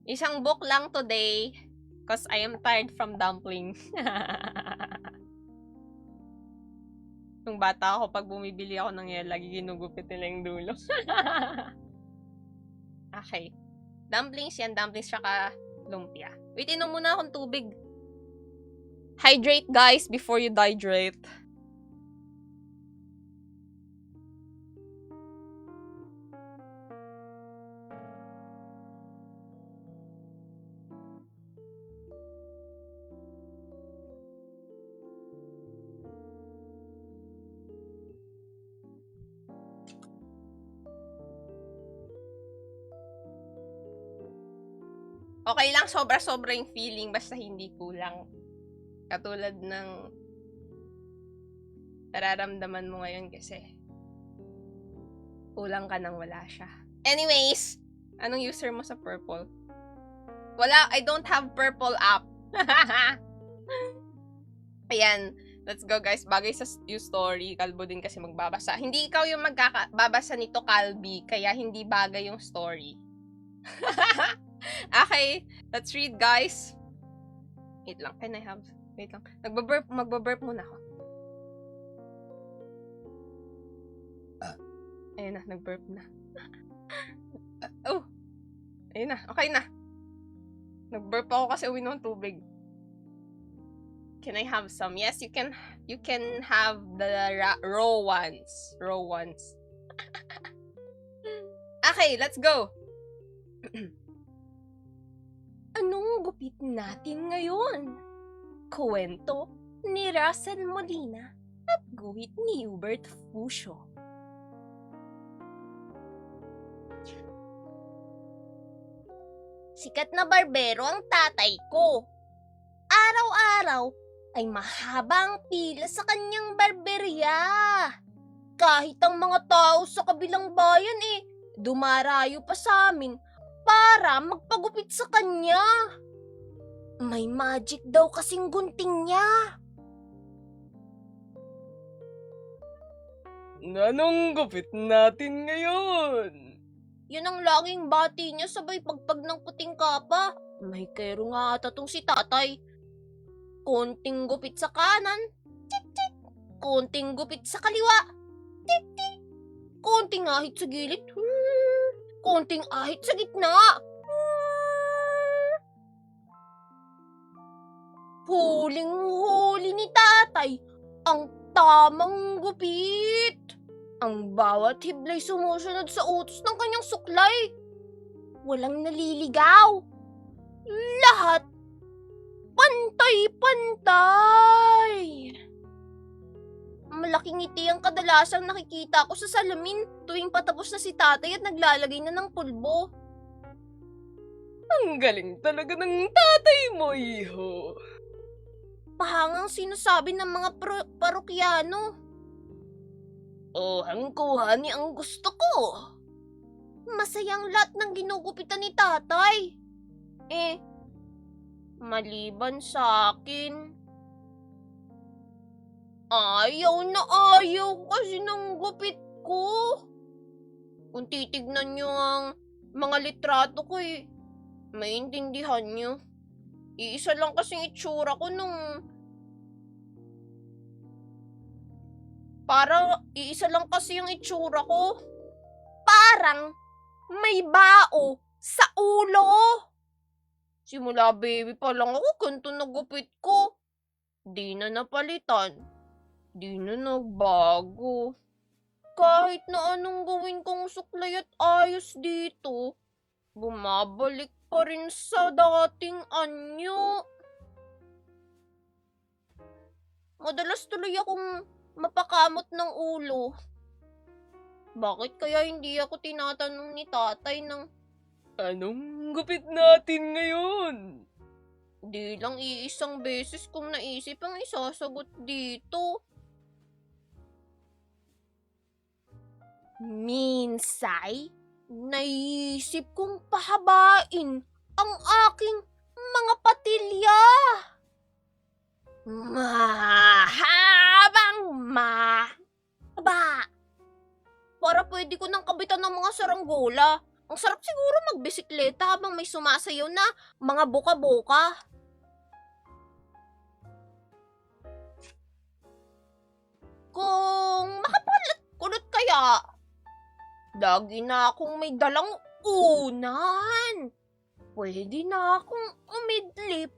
Isang book lang today because I am tired from dumpling. Nung bata ako, pag bumibili ako ng yelo, lagi ginugupit nila yung dulo. Okay. Dumplings yan. Dumplings tsaka lumpia. Wait, inom muna akong tubig. Hydrate, guys, before you dehydrate. Okay lang, sobra-sobra yung feeling, basta hindi kulang. Katulad ng nararamdaman mo ngayon kasi kulang ka nang wala siya. Anyways, anong user mo sa Purple? Wala, I don't have Purple app. Ayan, let's go guys. Bagay sa yung story, Kalbo din kasi magbabasa. Hindi ikaw yung magbabasa nito, Kalbi, kaya hindi bagay yung story. Okay, let's read, guys. Wait lang, can I have... Wait lang. Magbaburp muna ako. Ayun na, nagburp na. Oh! Ayun na, okay na. Nagburp ako kasi uwi ng tubig. Can I have some? Yes, you can have the raw ones. Raw ones. Okay, let's go. Anong gupit natin ngayon? Kwento ni Russell Molina at guhit ni Hubert Fusio. Sikat na barbero ang tatay ko. Araw-araw ay mahabang pila sa kanyang barberya. Kahit ang mga tao sa kabilang bayan dumarayo pa sa amin para magpagupit sa kanya. May magic daw kasing gunting niya. Anong gupit natin ngayon? Yun ang laging bati niya sabay pagpag ng puting kapa. May kero nga ata tong si tatay. Konting gupit sa kanan, tik-tik. Konting gupit sa kaliwa, tik-tik. Konting ahit sa gilid, konting ahit sa gitna. Huling-huli ni tatay ang tamang gupit. Ang bawat hiblay sumusunod sa utos ng kanyang suklay. Walang naliligaw. Lahat pantay-pantay. Malaking ngiti ang kadalasang nakikita ko sa salamin tuwing patapos na si tatay at naglalagay na ng pulbo. Ang galing talaga ng tatay mo, iho. Pahangang sinasabi ng mga parokyano. Oh, ang kuhani ang gusto ko. Masayang lahat ng ginugupitan ni tatay. Maliban sa akin. Ayaw na ayaw kasi ng gupit ko. Kung titignan nyo ang mga litrato ko maintindihan nyo. Iisa lang kasing itsura ko iisa lang kasi yung itsura ko. Parang may bao sa ulo. Simula baby pa lang ako, ganito nagupit ko. Di na napalitan. Di na nagbago. Kahit na anong gawin kong suklay at ayos dito, bumabalik pa rin sa dating anyo. Madalas tuloy akong mapakamot ng ulo. Bakit kaya hindi ako tinatanong ni tatay ng Anong gupit natin ngayon? di lang iisang beses kong naisip ang isasagot dito. Minsay, naisip kong pahabain ang aking mga patilya. Mahabang mahaba. Para pwede ko nang kabitan ng mga saranggola. Ang sarap siguro magbisikleta habang may sumasayaw na mga buka-buka. Kung makapalat-kulot kaya, lagi na akong may dalang unan. Pwede na akong umidlip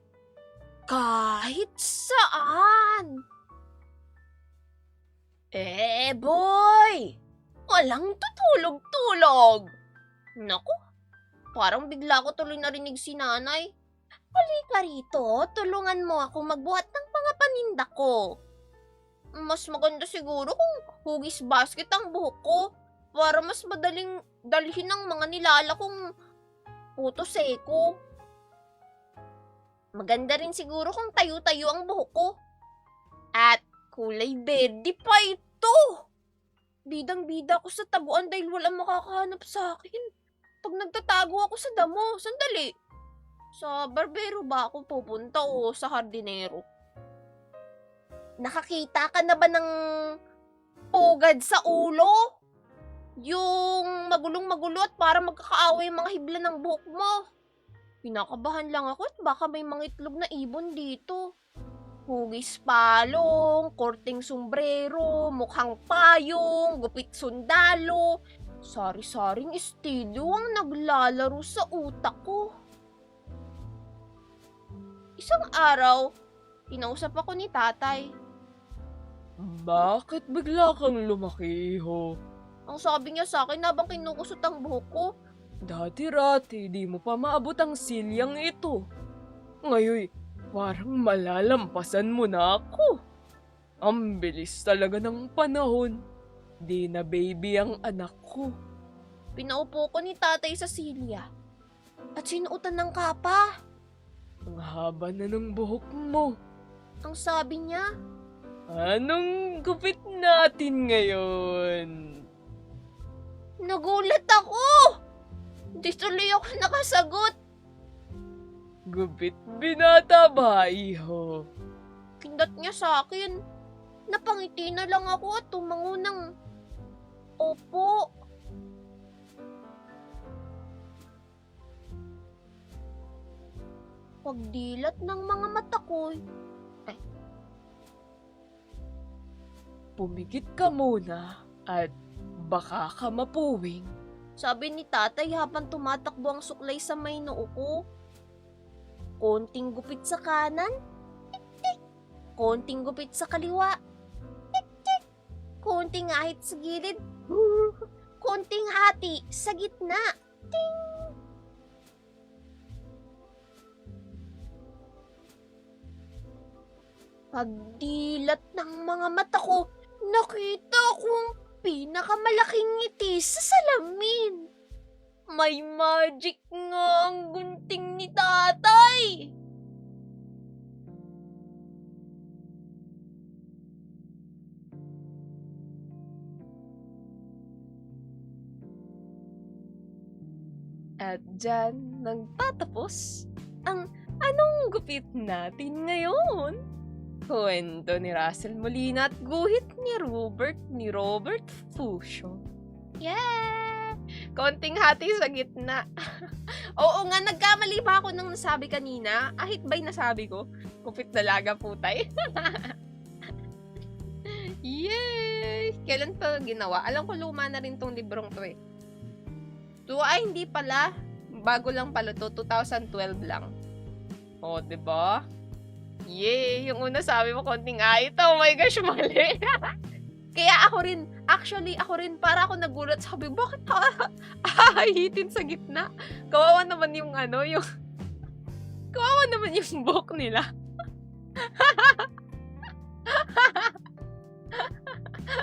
kahit saan. Boy! Walang tutulog-tulog. Naku, parang bigla ko tuloy narinig si nanay. Halika rito, tulungan mo ako magbuhat ng mga paninda ko. Mas maganda siguro kung hugis basket ang buhok ko para mas madaling dalhin ng mga nilala kong puto seko. Maganda rin siguro kung tayo-tayo ang buhok ko. At kulay berde pa ito. Bidang-bida ako sa taguan dahil walang makakahanap sa akin. Pag nagtatago ako sa damo, sandali. Sa barbero ba ako pupunta o sa hardinero? Nakakita ka na ba ng pugad sa ulo? Yung magulong-magulo at para magkakaaway yung mga hibla ng buhok mo. Pinakabahan lang ako at baka may mga itlog na ibon dito. Hugis palong, korting sombrero, mukhang payong, gupit sundalo. Sari-saring estilo ang naglalaro sa utak ko. Isang araw, kinausap ako ni tatay. Bakit bigla kang lumaki, iho? Ang sabi niya sa akin habang kinukusot ang buhok ko, Dati-rati, di mo pa maabot ang silyang ito. Ngayon, Parang malalampasan mo na ako. Ang bilis talaga ng panahon. Di na baby ang anak ko. Pinaupo ko ni Tatay sa silya. At sinuotan ng kapa. Ang haba na ng buhok mo. Ang sabi niya, Anong gupit natin ngayon? nagulat ako! Di tuloy ako nakasagot. Gupit binata ba, iho? Kindat niya sa akin. Napangiti na lang ako at tumango ng opo. Pagdilat ng mga mata ko, Pumikit ka muna at baka ka mapuwing. sabi ni Tatay habang tumatakbo ang suklay sa may noo ko. Konting gupit sa kanan, tik-tik. Konting gupit sa kaliwa, tik-tik. Konting ahit sa gilid, konting hati sa gitna, ting. Pagdilat ng mga mata ko, nakita kong pinakamalaking ngiti sa salamin. May magic nga ang gunting ni Tatay. At dyan, nagtatapos ang anong gupit natin ngayon. Kwento ni Russell Molina at guhit ni Robert Fusion. Yeah! Konting hati sa gitna. Oo nga, nagkamali ba ako nung nasabi kanina? Ahit ba'y nasabi ko? Kupit dalaga putay. Yay! Kailan pa ginawa? Alam ko luma na rin tong librong to eh. Ay, hindi pala. Bago lang pala to. 2012 lang. O, diba? Yay! Yung una sabi mo, konting ahit. Oh my gosh, mali. Kaya ako rin, para ako nagulat. Sabi, bakit ahitin sa gitna? Kawawa naman yung kawawa naman yung buhok nila.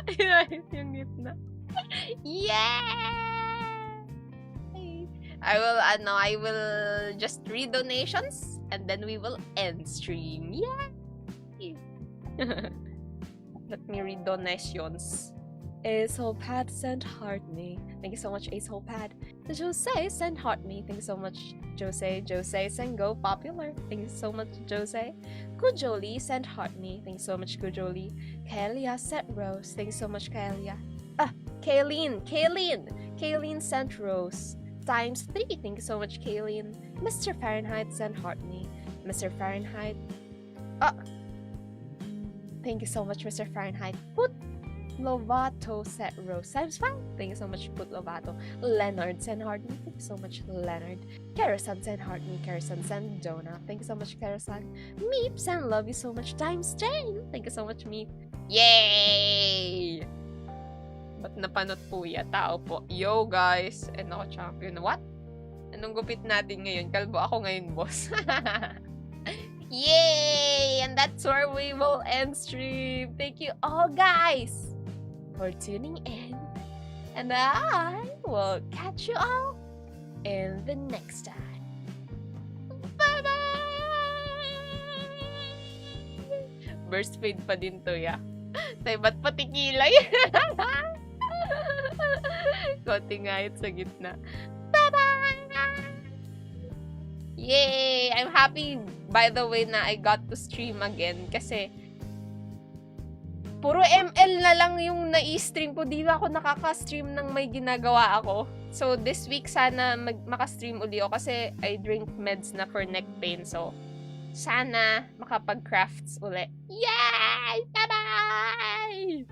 Ahit yung gitna. Yeah! I will just read donations and then we will end stream. Yeah! Let me read donations. Ace-Hopad sent heart me. Thank you so much, Ace-Hopad. Jose sent heart me. Thank you so much, Jose. Jose sent go popular. Thank you so much, Jose. Kujoli sent heart me. Thank you so much, Kujoli. Kaelia sent rose. Thank you so much, Kaelia. Kaylin sent rose. Times 3. Thank you so much, Kaylin. Mr. Fahrenheit sent heart me. Mr. Fahrenheit. Thank you so much, Mr. Fahrenheit. Put Lovato set rose times 5. Thank you so much, Put Lovato. Leonard sent heart me. Thank you so much, Leonard. Karasan sent heart me. Karasan sent donut. Thank you so much, Karasan. Meep sent love you so much times 10. Thank you so much, Meep. Yay! Ba't napanot po tao po? Yo guys! And ako champion. What? Anong gupit natin ngayon? Kalbo ako ngayon, boss. Yay! And that's where we will end stream. Thank you all guys for tuning in. And I will catch you all in the next time. Bye-bye! Burst fade pa din to, ya. Tay, ba't pati kilay? Konting ngayit sa gitna. Bye-bye! Yay! I'm happy, by the way, na I got to stream again kasi puro ML na lang yung na-stream ko. Di ba ako nakaka-stream ng may ginagawa ako? So, this week sana makastream uli ako kasi I drink meds na for neck pain. So, sana makapag-crafts uli. Yay! Bye-bye!